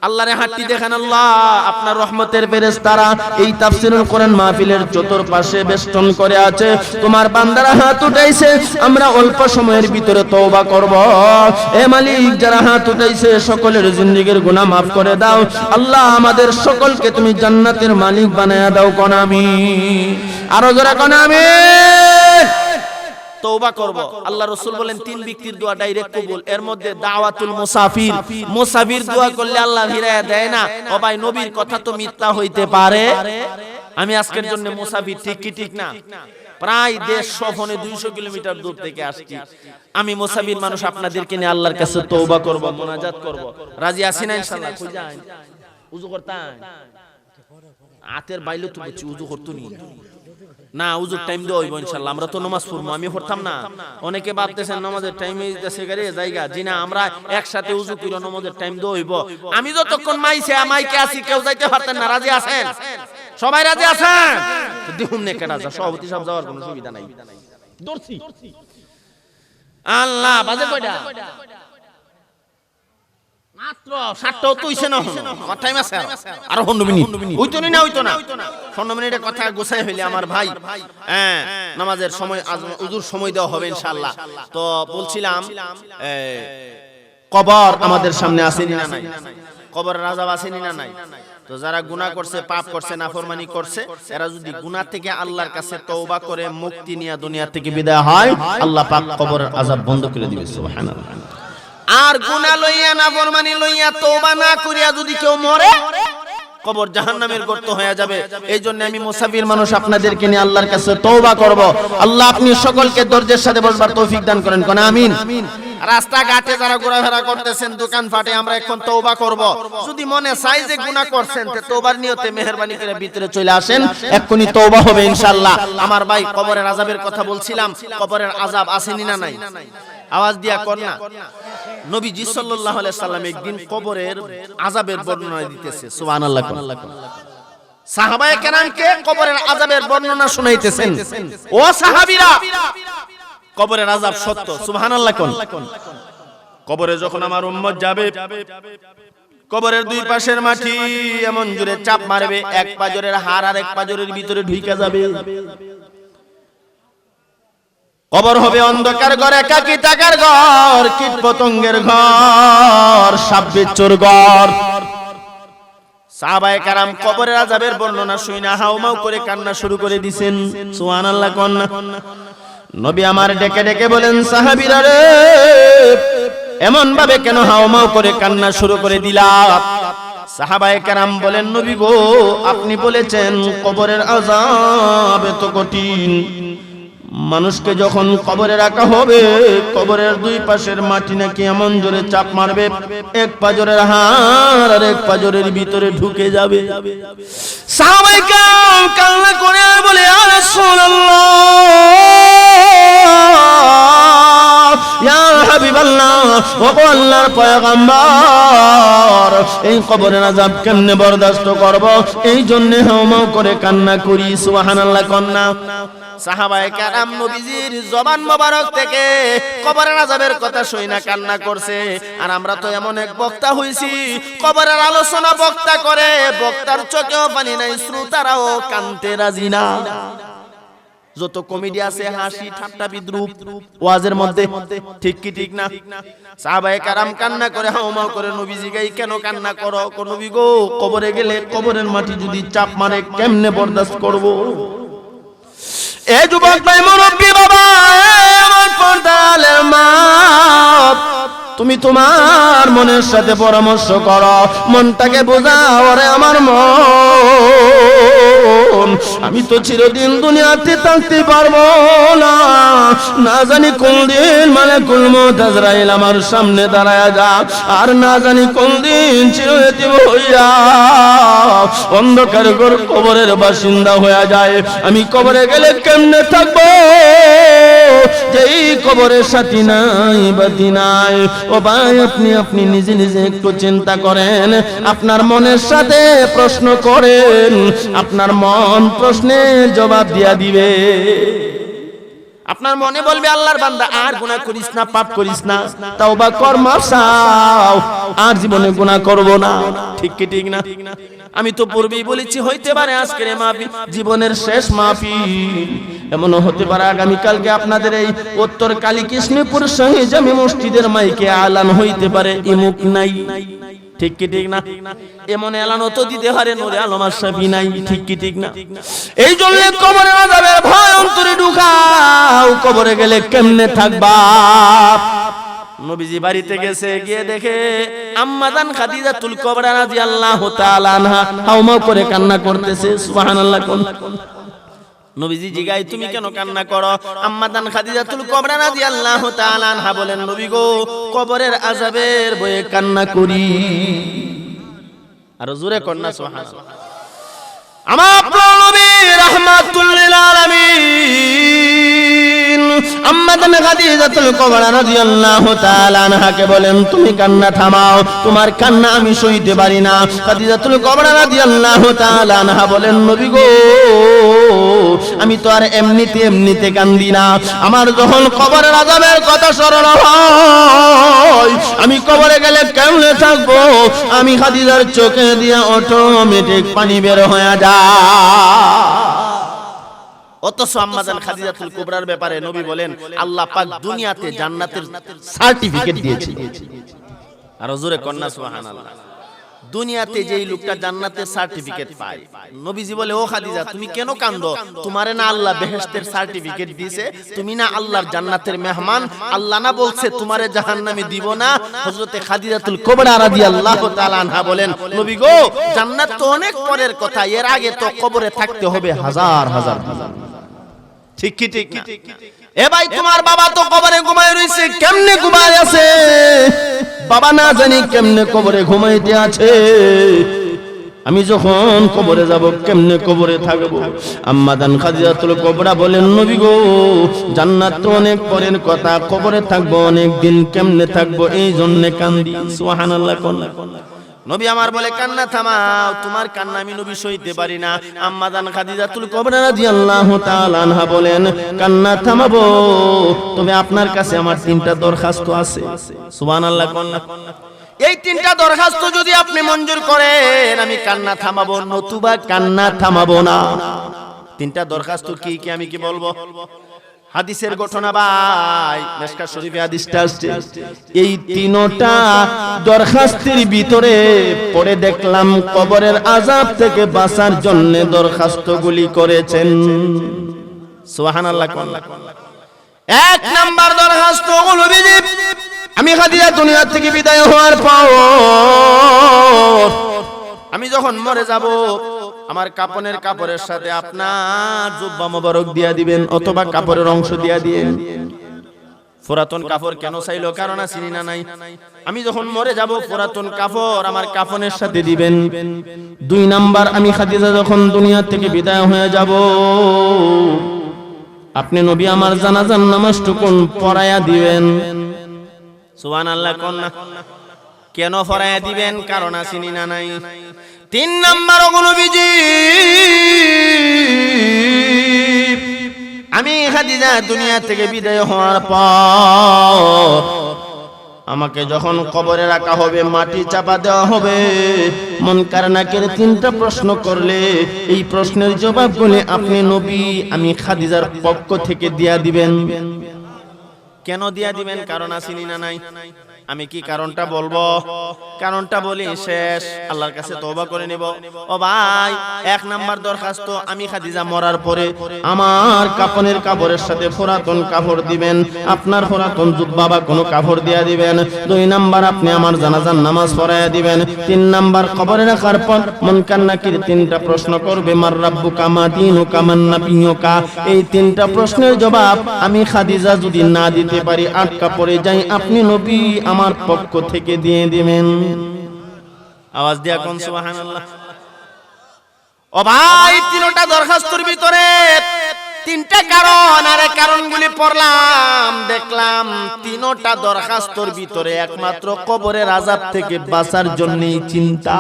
আল্লাহরে হাতটি দেখান। আল্লাহ আপনার রহমতের ফেরেশতারা এই তাফসীরুল কোরআন মাহফিলের চতুর্পাশে বেষ্টন করে আছে। তোমার বান্দারা হাত উঠাইছে, আমরা অল্প সময়ের ভিতরে তওবা করব। এ মালিক, যারা হাত উঠাইছে সকলের জিন্দেগীর গুনাহ মাফ করে দাও। আল্লাহ আমাদের সকলকে তুমি জান্নাতের মালিক বানায়া দাও। কোন আমিন। আরো জোরে কোন আমিন। তওবা করব। আল্লাহ রাসূল বলেন তিন ব্যক্তির দোয়া ডাইরেক্ট কবুল। এর মধ্যে দাওয়াতুল মুসাফির, মুসাফির দোয়া করলে আল্লাহ হিদায়াত দেয় না। ও ভাই, নবীর কথা তো মিথ্যা হইতে পারে? আমি আজকের জন্য মুসাফির, ঠিক কি ঠিক না? প্রায় 150 200 কিলোমিটার দূর থেকে আসছি। আমি মুসাফির মানুষ, আপনাদেরকে নিয়ে আল্লাহর কাছে তওবা করব, মুনাজাত করব। রাজি আছেন ইনশাআল্লাহ? কই যান? উযু করতাম আতের বাইলে তো বলছি উযু করতুনি না, উযুর টাইম দেওয়া হইব ইনশাআল্লাহ। আমরা তো নামাজ পড়বো, আমি পড়তাম না। অনেকে ভাবতেছেন নামাজের টাইমে দিতেছে গারে জায়গা। জি না, আমরা একসাথে উযু করে নামাজের টাইম দেওয়া হইব। আমি যতক্ষণ মাইকে আছি কেউ যাইতে পারতেন না। রাজি আছেন? সবাই রাজি আছেন? দেখুন নে কেডা যা, সভাপতি সব যাওয়ার কোনো সুবিধা নাই। দর্শি আল্লাহ বাজে কয়টা? মাত্র 7টা তো হইছে না, আমার টাইম আছে আর 15 মিনিট। হইতো না, হইতো না। 15 মিনিটের কথা গোছায় হইলে আমার ভাই, হ্যাঁ, নামাজের সময় উযুর সময় দেওয়া হবে ইনশাআল্লাহ। তো বলছিলাম কবর আমাদের সামনে আছে না নাই? কবরের আযাব আছে না নাই? তো যারা গুনাহ করছে, পাপ করছে, নাফরমানি করছে, এরা যদি গুনাহ থেকে আল্লাহর কাছে তওবা করে মুক্তি নিয়ে দুনিয়া থেকে বিদায় হয়, আল্লাহ পাক কবরের আযাব বন্ধ করে দিবে। সুবহানাল্লাহ। আর গুনাহ লইয়া, নাফরমানি লইয়া তওবা না করিয়া যদি কেউ মরে, কবর জাহান্নামের গর্ত হয়ে যাবে। এই জন্য আমি মুসাফির মানুষ, আপনাদেরকে নিয়ে আল্লাহর কাছে তওবা করব। আল্লাহ আপনি সকলকে ধৈর্যের সাথে বসবার তৌফিক দান করেন। কোন আমিন। রাস্তাঘাটে যারা ঘোরাফেরা করতেছেন, দোকান ফাটে, আমরা এখন তওবা করব। যদি মনে চাই যে গুনাহ করছেন, তে তওবার নিয়তে মেহেরবানি করে ভিতরে চলে আসেন, এক্ষুনি তওবা হবে ইনশাআল্লাহ। আমার ভাই, কবরের আযাবের কথা বলছিলাম। কবরের আযাব আসেনি না নাই? আওয়াজ দিয়া কোন না। নবীজি সাল্লাল্লাহু আলাইহি সাল্লাম একদিন কবরের আযাবের বর্ণনা দিতেছে। সুবহানাল্লাহ। সাহাবায়ে কেরামকে কবরের আযাবের বর্ণনা শুনাইতেছেন। ও সাহাবীরা, কবরের আযাব সত্য। সুবহানাল্লাহ। কবরে যখন আমার উম্মত যাবে, কবরের দুই পাশের মাটি এমন জোরে চাপ মারবে, এক পাজরের হাড় আর এক পাজরের ভিতরে ঢুকে যাবে। কবর হবে অন্ধকার ঘর, একাকী থাকার ঘর, কীট পতঙ্গের ঘর, সাপ বিচ্ছুর ঘর। সাহাবায়ে কেরাম কবরের আযাবের বর্ণনা শুনে হাউমাউ করে কান্না শুরু করে দিয়েছেন। সুবহানাল্লাহ কন্না। নবী আমার ডেকে ডেকে বলেন, সাহাবীরা রে, এমন ভাবে কেন হাউমাউ করে কান্না শুরু করে দিলা? সাহাবায়ে কেরাম বলেন, নবী গো, আপনি বলেছেন কবরের আযাব এত কঠিন। মানুষকে যখন কবরে রাখা হবে, কবরের দুই পাশের মাটি নাকি এমন জোরে চাপ মারবে, এক পাজরের হাড় আর এক পাজরের ভিতরে ঢুকে যাবে। সাহাবায়ে কেরাম কান্না করে বলে, ইয়া রাসূলুল্লাহ, ইয়া হাবিবাল্লাহ, ও আল্লাহর পয়গম্বর, এই কবরের আযাব কেমনে বরদাস্ত করব, এই জন্য হাউমাউ করে কান্না করি। সুবহানাল্লাহ কন্না। সাহাবায়ে কেরাম নবীজির জবান মোবারক থেকে কবরের আযাবের কথা শুনে কান্না করছে। আর আমরা তো এমন এক বক্তা হইছি, কবরের আলোচনা বক্তা করে, বক্তার চোখেও পানি নাই, শ্রোতারাও কানতে রাজি না। যত কমেডি আছে, হাসি ঠাট্টা বিদ্রুপ ওয়াজের মধ্যে, ঠিক কি ঠিক না? সাহাবায়ে কেরাম কান্না করে হাউমাউ করে নবীজি গাই, কেন কান্না করো? নবী গো, কবরে গেলে কবরের মাটি যদি চাপ মারে কেমনে বরদাস্ত করব? এ যুবক ভাই, মুরব্বী বাবা, আমার পর্দালের মা, তুমি তোমার মনের সাথে পরামর্শ করো, মনটাকে বোঝাও। রে আমার মন, আমি তো চিরদিন দুনিয়াতে থাকতে পারবো না, না জানি কোন দিন মালাকুল মউত আজরাইল আমার সামনে দাঁড়ায়া যা, আর না জানি কোন দিন চিরয়তীম হইয়া অন্ধকার ঘর কবরের বাসিন্দা হয়ে যায়। আমি কবরে গেলে কেমনে থাকবো? যেই কবরের সাথী নাই বাতি নাই। ও ভাই, আপনি নিজে নিজে একটু চিন্তা করেন, আপনার মনের সাথে প্রশ্ন করেন, আপনার মন প্রশ্নের জবাব দিয়া দিবে। আপনার মনে বলবে, আল্লাহর বান্দা আর গুনাহ করিস না, পাপ করিস না, তওবা কর, মাফ চাও, আর জীবনে গুনাহ করব না। ঠিক কি ঠিক না? আমি তো পূর্বেই বলেছি, হইতে পারে আজকের মাহফিল জীবনের শেষ মাহফিল, এমনও হতে পারে আগামীকালকে আপনাদের এই উত্তর কালীকৃষ্ণপুর শহীদ জামি মসজিদের মাইকে আলান হইতে পারে ইমুক নাই। ঠিক কি ঠিক না? এমন এলানও তো দিতে পারে নূরে আলম আশরাফি নাই। ঠিক কি ঠিক না? এই জন্য কবরের আযাবের ভয় অন্তরে ঢুকাও। কবরে গেলে কেমনে থাকবা? নবীজি বাড়িতে গেছে, গিয়ে দেখে আম্মা জান খাদিজাতুল কুবরা রাদিয়াল্লাহু তাআলা আনহা হাউমাউ করে কান্না করতেছে। সুবহানাল্লাহ। নবীজি জিগাই, তুমি কেন কান্না করো? আম্মা জান খাদিজাতুল কুবরা রাদিয়াল্লাহু তাআলা আনহা বলেন, নবী গো, কবরের আযাবের ভয়ে কান্না করি। আর জোরে কন্না সুবহানাল্লাহ। আমার প্রিয় নবী রাহমাতুল লিল আলামিন আম্মা জান খাদিজাতুল কুবরা রাদিয়াল্লাহু তাআলা আনহাকে বলেন, তুমি কান্না থামাও, তোমার কান্না আমি সইতে পারি না। খাদিজাতুল কুবরা রাদিয়াল্লাহু তাআলা আনহা বলেন, নবী গো, আমি তো আর এমনিতে কান্দি না। আমার যখন কবরের আযাবের কথা স্মরণ হয়, আমি কবরে গেলে কেমনে থাকবো? আমি খাদিজার চোখে দিয়ে অটোমেটিক পানি বের হয়ে যায়। অথচ আম্মা জান খাদিজাতুল কুবরার ব্যাপারে নবী বলেন, আল্লাহ পাক দুনিয়াতে জান্নাতের সার্টিফিকেট দিয়েছে। আর জোরে কন্না সুবহানাল্লাহ। দুনিয়াতে যেই লোকটা জান্নাতের সার্টিফিকেট পায়, নবীজি বলে, ও খাদিজা, তুমি কেন কান্দো? তোমারে না আল্লাহ বেহেশতের সার্টিফিকেট দিয়েছে? তুমি না আল্লাহর জান্নাতের মেহমান? আল্লাহ না বলছে তোমারে জাহান্নামে দিব না? হযরতে খাদিজাতুল কুবরা রাদিয়াল্লাহু তাআলা আনহা বলেন, নবী গো, জান্নাত তো অনেক পরের কথা, এর আগে তো কবরে থাকতে হবে হাজার হাজার। ঠিক কি ঠিক না? এ ভাই, তোমার বাবা তো কবরে ঘুমায় রইছে, কেমনে ঘুমায় আছে? বাবা না জানি কেমনে কবরে ঘুমাইতে আছে। আমি যখন কবরে যাব, কেমনে কবরে থাকবো? আম্মা জান খাদিজাতুল কুবরা বলেন, নবী গো, জান্নাত তো অনেক পরের কথা, কবরে থাকবো অনেক দিন, কেমনে থাকবো? এই জন্য কান্দি। সুবহানাল্লাহ। নবী আমার বলে, কান্না থামাও, তোমার কান্না আমি নবী সইতে পারি না। আম্মা জান খাদিজাতুল কুবরা রাদিয়াল্লাহু তাআলা আনহা বলেন, কান্না থামাবো, তবে আপনার কাছে আমার তিনটা দরখাস্ত আছে। সুবহানাল্লাহ। এই তিনটা দরখাস্ত যদি আপনি মঞ্জুর করেন, আমি কান্না থামাবো, নতুবা কান্না থামাবো না। তিনটা দরখাস্ত কি কি আমি কি বলবো? হাদিসের ঘটনা ভাই, মিশকাত শরীফে হাদিসটা আসছে। এই তিনটা দরখাস্তের ভিতরে পড়ে দেখলাম কবরের আযাব থেকে বাঁচার জন্য দরখাস্তগুলি করেছেন। সুবহানাল্লাহ। এক নাম্বার দরখাস্ত হলো নবীজি, আমি খাদিজা দুনিয়া থেকে বিদায় হওয়ার পর আমি যখন মরে যাব, আমার কাপড়ের সাথে আপনার জুব্বা মোবারক দিয়া দিবেন, অথবা কাপড়ের অংশ দিয়া দিবেন। পুরাতন কাপড় কেন চাইলো? কারণ চিনি না নাই। আমি যখন মরে যাব পুরাতন কাপড় আমার কাফনের সাথে দিবেন। 2 নাম্বার, আমি খাদিজা যখন দুনিয়া থেকে বিদায় হয়ে যাব, আপনি নবী আমার জানাজার নামাজটুকু পড়ায়া দিবেন। সুবহানাল্লাহ। কোন না কেন পড়ায়া দিবেন? কারণ চিনি না নাই। 3 নাম্বার, ওগো নবীজি, আমি খাদিজা দুনিয়া থেকে বিদায় হওয়ার পর আমাকে যখন কবরে রাখা হবে, মাটি চাপা দেওয়া হবে, মুনকার নাকির 3টা প্রশ্ন করলে এই প্রশ্নের জবাবগুলি আপনি নবী আমি খাদিজার পক্ষ থেকে দিয়া দিবেন। কেন দিয়া দিবেন? কারণ চিনি না নাই। আমি কি কারণটা বলবো? কারণটা বলি শেষ, আল্লাহর কাছে তওবা করে নিব। ও ভাই, 1 নাম্বার দরখাস্ত, আমি খাদিজা মরার পরে আমার কাফনের কাপড়ের সাথে পুরাতন কাপড় দিবেন, আপনার পুরাতন জুব্বা বা কোনো কাপড় দিয়া দিবেন। 2 নাম্বার, আপনি আমার জানাজার নামাজ পড়ায়া দিবেন। 3 নাম্বার, কবরে রাখার পর মুনকার নাকির 3টা প্রশ্ন করবে, মার রাব্বুকা মা দীনুকা মান নাবিয়ুকা। এই 3টা প্রশ্নের জবাব আমি খাদিজা যদি না দিতে পারি, আটকা পড়ে যাই, আপনি নবী আমার পক্ষ থেকে দিয়ে দিবেন। আওয়াজ দিয়া কোন সুবহানাল্লাহ। ও ভাই, 3টা দরখাস্তর ভিতরে 3টা কারণ, আর এই কারণগুলি পড়লাম, দেখলাম 3টা দরখাস্তর ভিতরে একমাত্র কবরের আযাব থেকে বাঁচার জন্যই চিন্তা।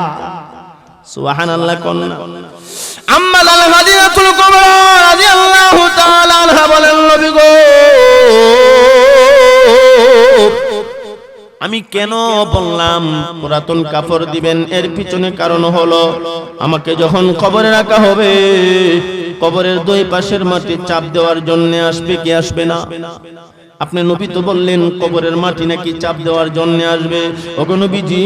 সুবহানাল্লাহ। কোন না আম্মা খাদিজাতুল কুবরা রাদিয়াল্লাহু তাআলা আনহা বলেন, নবী গো, আমি কেন বললাম পুরাতন কাপড় দিবেন? এর পিছনে কারণ হলো, আমাকে যখন কবরে রাখা হবে, কবরের 2 পাশের মাটি চাপ দেওয়ার জন্য আসবে কি আসবে না? আপনি নবী তো বললেন কবরের মাটি নাকি চাপ দেওয়ার জন্য আসবে। ওগো নবীজি,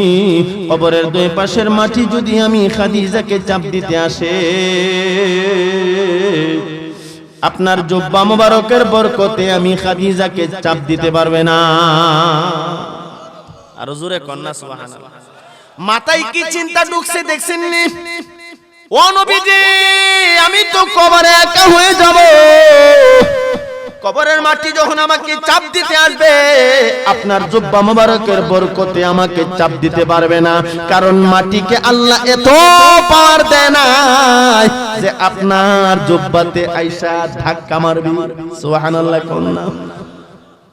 কবরের 2 পাশের মাটি যদি আমি খাদিজাকে চাপ দিতে আসে, আপনার জুব্বা মোবারকের বরকতে আমি খাদিজাকে চাপ দিতে পারবে না। আর জোরে কন্যা সুবহানাল্লাহ। মাথায় কি চিন্তা ঢুকছে দেখছেন নি? ও নবীজি, আমি তো কবরে একা হয়ে যাব, কবরের মাটি যখন আমাকে চাপ দিতে আসবে, আপনার জুব্বা মোবারকের বরকতে আমাকে চাপ দিতে পারবে না। কারণ মাটিকে আল্লাহ এত পাওয়ার দেয় না যে আপনার জুব্বাতে আইসা ধাক্কা মারবে। সুবহানাল্লাহ। কোন না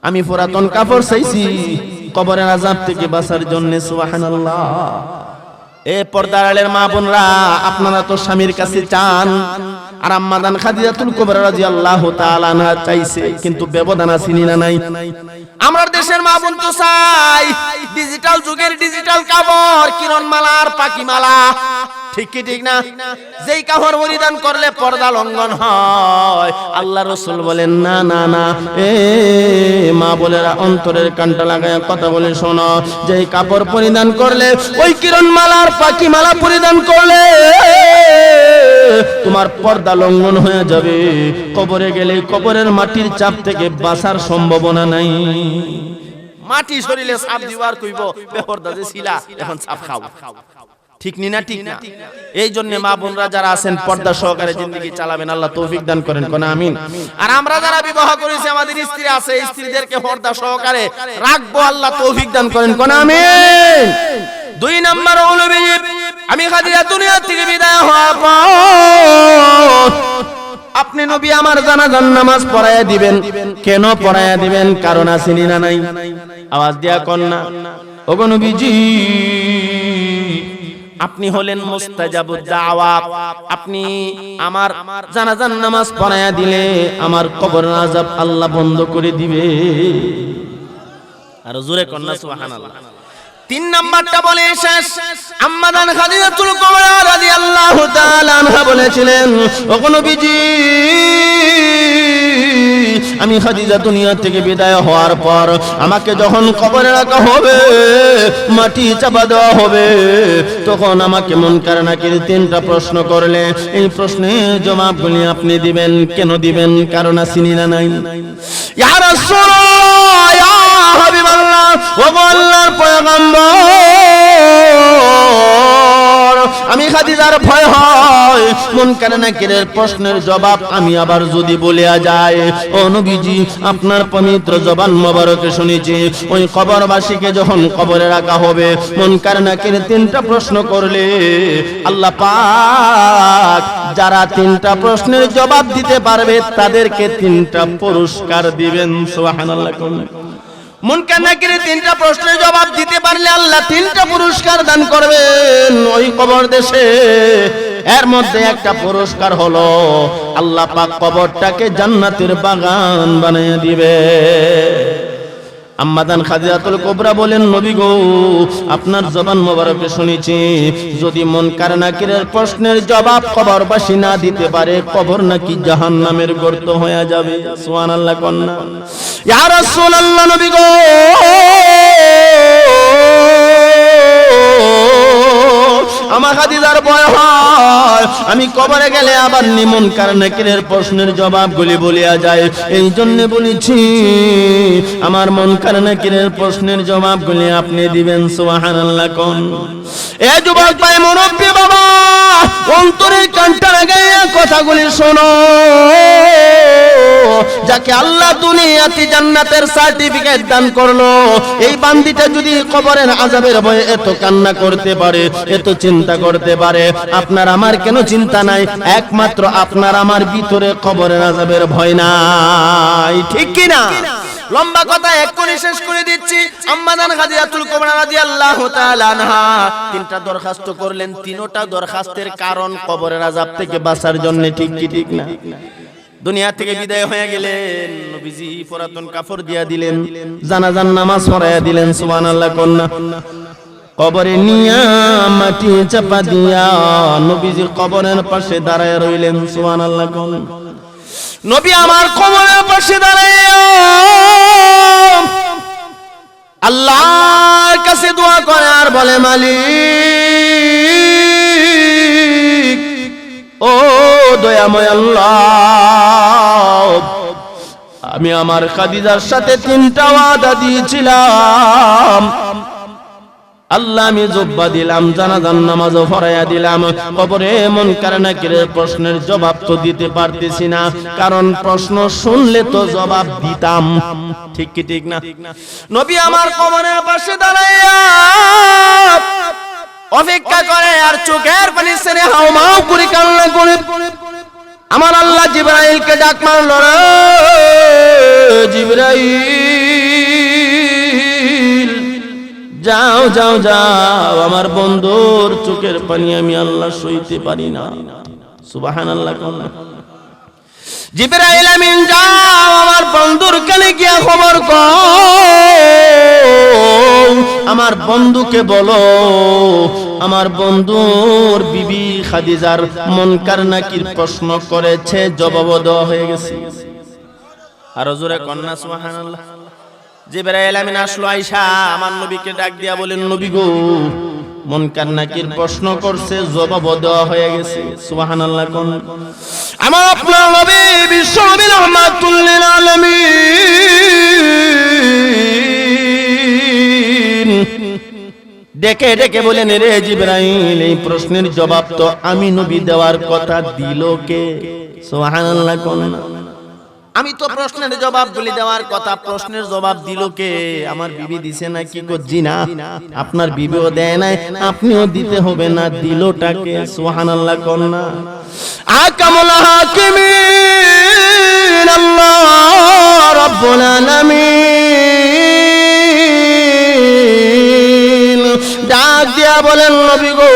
আমি পুরাতন কাপড় চাইছি কবরের আযাব থেকে বাঁচার জন্য। সুবহানাল্লাহ। এ পর্দার আড়ালের মা বোনরা, আপনারা তো স্বামীর কাছে চান, আর আম্মা জান খাদিজাতুল কুবরা রাদিয়াল্লাহু তাআলা আনহা চাইছে, কিন্তু ব্যবধান আছে না নাই? আমরা দেশের মা বোন তো চাই ডিজিটাল যুগের ডিজিটাল কাপড়, কিরণমালা আর পাখিমালা, ঠিক কি ঠিক না? যেই কাপড় পরিধান করলে পর্দা লঙ্ঘন হয়। আল্লাহ রাসূল বলেন, না না না, এ মা বোনেরা অন্তরের কানটা লাগায় কথা বলে শোনো, যেই কাপড় পরিধান করলে, ওই কিরণমালা আর পাখিমালা পরিধান করলে তোমার পর্দা লঙ্ঘন হয়ে যাবে। কবরে গেলে কবরের মাটির চাপ থেকে বাঁচার সম্ভাবনা নাই। মাটি শরীরে চাপ দিবার কইব, বেপরদা যে ছিলা এখন চাপ খাও, ঠিক নি না? ঠিক না? এই জন্য মা বোনরা যারা আছেন পর্দা সহকারে জিন্দেগি চালাবেন, আল্লাহ তৌফিক দান করেন, কোন আমিন। আর আমরা যারা বিবাহ করেছি, আমাদের স্ত্রী আছে, স্ত্রীদেরকে পর্দা সহকারে রাখবো, আল্লাহ তৌফিক দান করেন, কোন আমিন। 2 নাম্বার হলো, আমি খাদিজা দুনিয়া থেকে বিদায় হওয়ার পর আপনি নবী আমার জানাজার নামাজ পড়ায়া দিবেন। কেন পড়ায়া দিবেন? কারণ আছে না নাই? আওয়াজ দিয়া কোন না। ওগো নবীজি, আপনি হলেন মুস্তাজাবুদ দাওয়া, আপনি আমার জানাজার নামাজ পড়ায়া দিলে আমার কবরের আযাব আল্লাহ বন্ধ করে দিবে। আর জোরে কন্যা সুবহানাল্লাহ। 3 নাম্বারটা বলে শেষ। আম্মা জান খাদিজাতুল কুবরা রাদিয়াল্লাহু তাআলা আনহা বলেছিলেন, ওগো নবীজি, আমি খাদিজা দুনিয়া থেকে বিদায় হওয়ার পর আমাকে যখন কবরে রাখা হবে, মাটি চাপা দেওয়া হবে, তখন আমাকে মুনকার নাকির তিনটা প্রশ্ন করলে এই প্রশ্নের জবাবগুলি আপনি দিবেন। কেন দিবেন? কারণ আসিনি না নাই? ইয়া রাসূলুল্লাহ, ইয়া হাবিবাল্লাহ, ও আল্লাহর পয়গম্বর, আমি খাদিজার ভয় হয় মুনকার নাকিরের প্রশ্নের জবাব আমি আবার যদি বলে যায়। ও নবীজি, আপনার পবিত্র জবান মোবারকে শুনেছি ওই কবরবাসীকে যখন কবরে রাখা হবে, মুনকার নাকির তিনটা প্রশ্ন করলে আল্লাহ পাক যারা তিনটা প্রশ্নের জবাব দিতে পারবে তাদেরকে তিনটা পুরস্কার দিবেন। সুবহানাল্লাহ। মুনকার নাকির তিনটা প্রশ্নের জবাব দিতে পারলে আল্লাহ তিনটা পুরস্কার দান করবেন ওই কবর দেশে। এর মধ্যে একটা পুরস্কার হলো আল্লাহ পাক কবরটাকে জান্নাতের বাগান বানিয়ে দিবে। আম্মাদান খাদিজাতুল কুবরা বলেন, নবী গো, আপনার জবান মোবারকে শুনেছি যদি মুনকার নাকিরের প্রশ্নের জবাব কবরবাসী না দিতে পারে, কবর নাকি জাহান্নামের গর্ত হয়ে যাবে। সুবহানাল্লাহ কন্না। ইয়া রাসূলুল্লাহ, নবী গো, আমার খাদিজার ভয় হয় আমি কবরে গেলে আবার মুনকার নাকিরের প্রশ্নের জবাবগুলি বলিয়া যায়। এই জন্য বলেছি আমার মুনকার নাকিরের প্রশ্নের জবাবগুলি আপনি দিবেন। সুবহানাল্লাহ কোন। এ যুবক ভাই, মুরব্বি বাবা, অন্তরের কানটা লাগাইয়া কথাগুলি শোনো। যাকে আল্লাহ দুনিয়াতে জান্নাতের সার্টিফিকেট দান করলো, এই বান্দিটা যদি কবরের আযাবের ভয়ে এত কান্না করতে পারে, এত চিন্তা করতে পারে, আপনার আমার কেন চিন্তা নাই? একমাত্র আপনার আমার ভিতরে কবরের আযাবের ভয় নাই, ঠিক কি না? লম্বা কথা এক্ষুনি শেষ করে দিচ্ছি। আম্মাজান খাদিজাতুল কুবরা রাদিয়াল্লাহু তাআলা আনহা তিনটা দরখাস্ত করলেন। তিনটা দরখাস্তের কারণ কবরের আযাব থেকে বাঁচার জন্য, ঠিক কি ঠিক না? দুনিয়া থেকে বিদায় হয়ে গেলেন, নবীজি পুরাতন কাপড় দিয়া দিলেন, জানাজার নামাজ পড়াইয়া দিলেন। সুবহানাল্লাহ কন্না। কবরে নিয়া মাটি চাপা দিয়া নবীজি কবরের পাশে দাঁড়ায় রইলেন। সুবহানাল্লাহ কন্না। নবী আমার কবরের পাশে দাঁড়াইয়া আল্লাহর কাছে দোয়া করে আর বলে, মালিক, ও দয়াময় আল্লাহ, আমি আমার খাদিজার সাথে তিনটা ওয়াদা দিয়েছিলাম। আল্লাহ, আমি জুব্বা দিলাম, জানাজার নামাজও পড়াইয়া দিলাম, কবরে মুনকার নাকিরের প্রশ্নের জবাব তো দিতে পারতেছি না, কারণ প্রশ্ন শুনলে তো জবাব দিতাম, ঠিক কি ঠিক না? নবী আমার কবরের পাশে দাঁড়াইয়া অপেক্ষা করে আর চোখের পানি ছেড়ে হাউমাউ করে কান্না করে আমার আল্লাহ জিবরাইলকে ডাক মারল, রে জিবরাইল, যাও যাও যাও, আমার বন্ধুর চোখের পানি আমি আল্লাহ সইতে পারি না। সুবহানাল্লাহ। জিবরাইল আমিন, যাও আমার বন্ধুর কানে গিয়া খবর কও, আমার বন্ধুকে বলো আমার বন্ধুর বিবি খাদিজার মুনকার নাকির প্রশ্ন করেছে, জবাব দেওয়া হয়ে গেছে। আর জোরে কন্যা সুবহানাল্লাহ। জিবরাইল আমিন আসলো, আয়েশা আমার নবীকে ডাক দিয়া বলেন, নবী গো, মুনকার নাকির প্রশ্ন করছে, জবাব দেওয়া হয়ে গেছে। সুবহানাল্লাহ কোন। আমার আপনার নবী বিশ্ব নবী রাহমাতুল লিল আলামিন ডেকে ডেকে বলেন, রে জিবরাইল, এই প্রশ্নের জবাব তো আমি নবী দেওয়ার কথা, দিল কে? সুবহানাল্লাহ কোন। আমি তো প্রশ্নের জবাব বলি দেওয়ার কথা, প্রশ্নের জবাব দিল কে? আমার বিবি দিছে না কি করছি না? আপনার বিবিও দেয় নাই, আপনিও দিতে হবে না, দিলটাকে? সুবহানাল্লাহ কোন না। আকামুল হাকিমিন আল্লাহ রাব্বুল আলামিন ডাক দিয়া বলেন, নবী গো,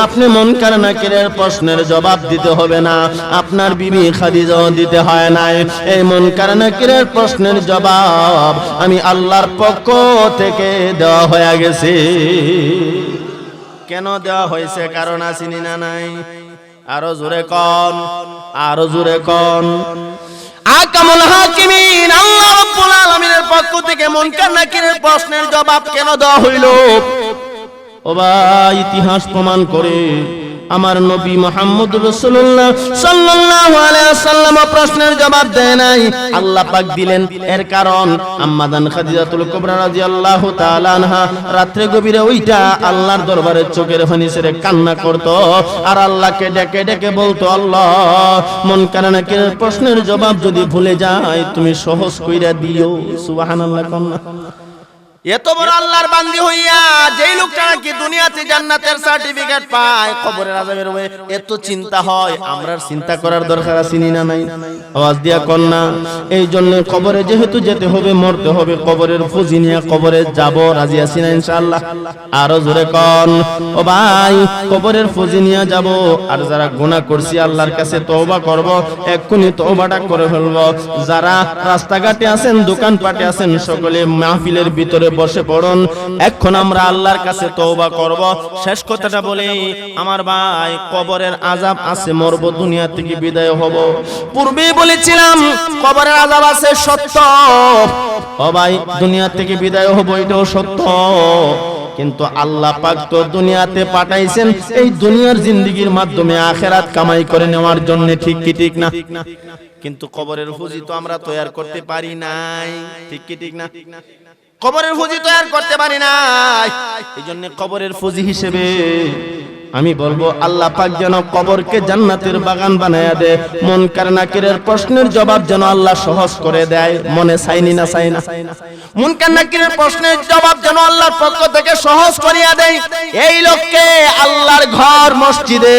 আপনি মুনকার নাকিরের প্রশ্নের জবাব দিতে হবে না, আপনার বিবি খাদিজাও দিতে হয় নাই। এই মুনকার নাকিরের প্রশ্নের জবাব আমি আল্লাহর পক্ষ থেকে দেওয়া হয়ে গেছে। কেন দেওয়া হয়েছে? কারণ আসেনি না নাই? আরো জোরে কোন, আরো জোরে কোন। আকামুল হাকিমিন আল্লাহ রাব্বুল আলামিনের পক্ষ থেকে মুনকার নাকিরের প্রশ্নের জবাব কেন দেওয়া হইল? ও ভাই, ইতিহাস প্রমাণ করে আমার নবী মুহাম্মদ রাসূলুল্লাহ সাল্লাল্লাহু আলাইহি ওয়াসাল্লাম প্রশ্নের জবাব দেয় নাই, আল্লাহ পাক দিলেন। এর কারণ আম্মাদান খাদিজাতুল কুবরা রাদিয়াল্লাহু তাআলা আনহা রাত্রে গভীরে ওইটা আল্লাহর দরবারে চোখের পানি ছেড়ে কান্না করত আর আল্লাহকে ডেকে ডেকে বলতো, আল্লাহ মুনকার নাকিরের প্রশ্নের জবাব যদি ভুলে যায় তুমি সহজ কইরা দিও। সুবহানাল্লাহ। কন্যা এত বড় আল্লাহর বান্দি হইয়া যেই লোকটা নাকি দুনিয়াতে জান্নাতের সার্টিফিকেট পায়, কবরের আযাবের হবে এত চিন্তা হয়, আমরার চিন্তা করার দরকার আছে না নাই? আওয়াজ দিয়া কন্যা। এই জন্য কবরে যেহেতু যেতে হবে, মরতে হবে, কবরের ফুজি নিয়ে কবরে যাব, রাজি আছি না ইনশাআল্লাহ? আরো জোরে কোন। ও ভাই, কবরের ফুজি নিয়ে যাব, আর যারা গুনাহ করছি আল্লাহর কাছে তওবা করব, এক্ষুনি তওবাটা করে ফেলব। যারা রাস্তাঘাটে আছেন, দোকানপাটে আছেন, সকলে মাহফিলের ভিতরে বসে পড়ুন, এখন আমরা আল্লাহর কাছে তওবা করব। শেষ কথাটা বলি, আমার ভাই, কবরের আযাব আছে, মরব, দুনিয়া থেকে বিদায় হব। পূর্বে বলেছিলাম কবরের আযাব আছে, সত্য। ও ভাই, দুনিয়া থেকে বিদায় হব, এটাও সত্য। কিন্তু আল্লাহ পাক তো দুনিয়াতে পাঠাইছেন এই দুনিয়ার জিন্দেগির মাধ্যমে আখিরাত কামাই করে নেওয়ার জন্য, ঠিক কি ঠিক না? কিন্তু কবরের ফুজি তো আমরা তৈরি করতে পারি নাই, ঠিক কি ঠিক না? কবরের ফুজি তৈরি করতে পারি নাই। এইজন্য কবরের ফুজি হিসেবে আমি বলবো, আল্লাহ পাক যেন কবরকে জান্নাতের বাগান বানায়া দেয়। মুনকার নাকিরের প্রশ্নের জবাব যেন আল্লাহ সহজ করে দেয়। মনে চাইনি না চাই না? মুনকার নাকিরের প্রশ্নের জবাব যেন আল্লাহর পক্ষ থেকে সহজ করিয়া দেয়। এই লোককে আল্লাহর ঘর মসজিদে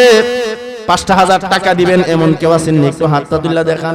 ৫,০০০ টাকা দিবেন, এমন কেউ আছেন? একটু হাতটা তুলে দেখান।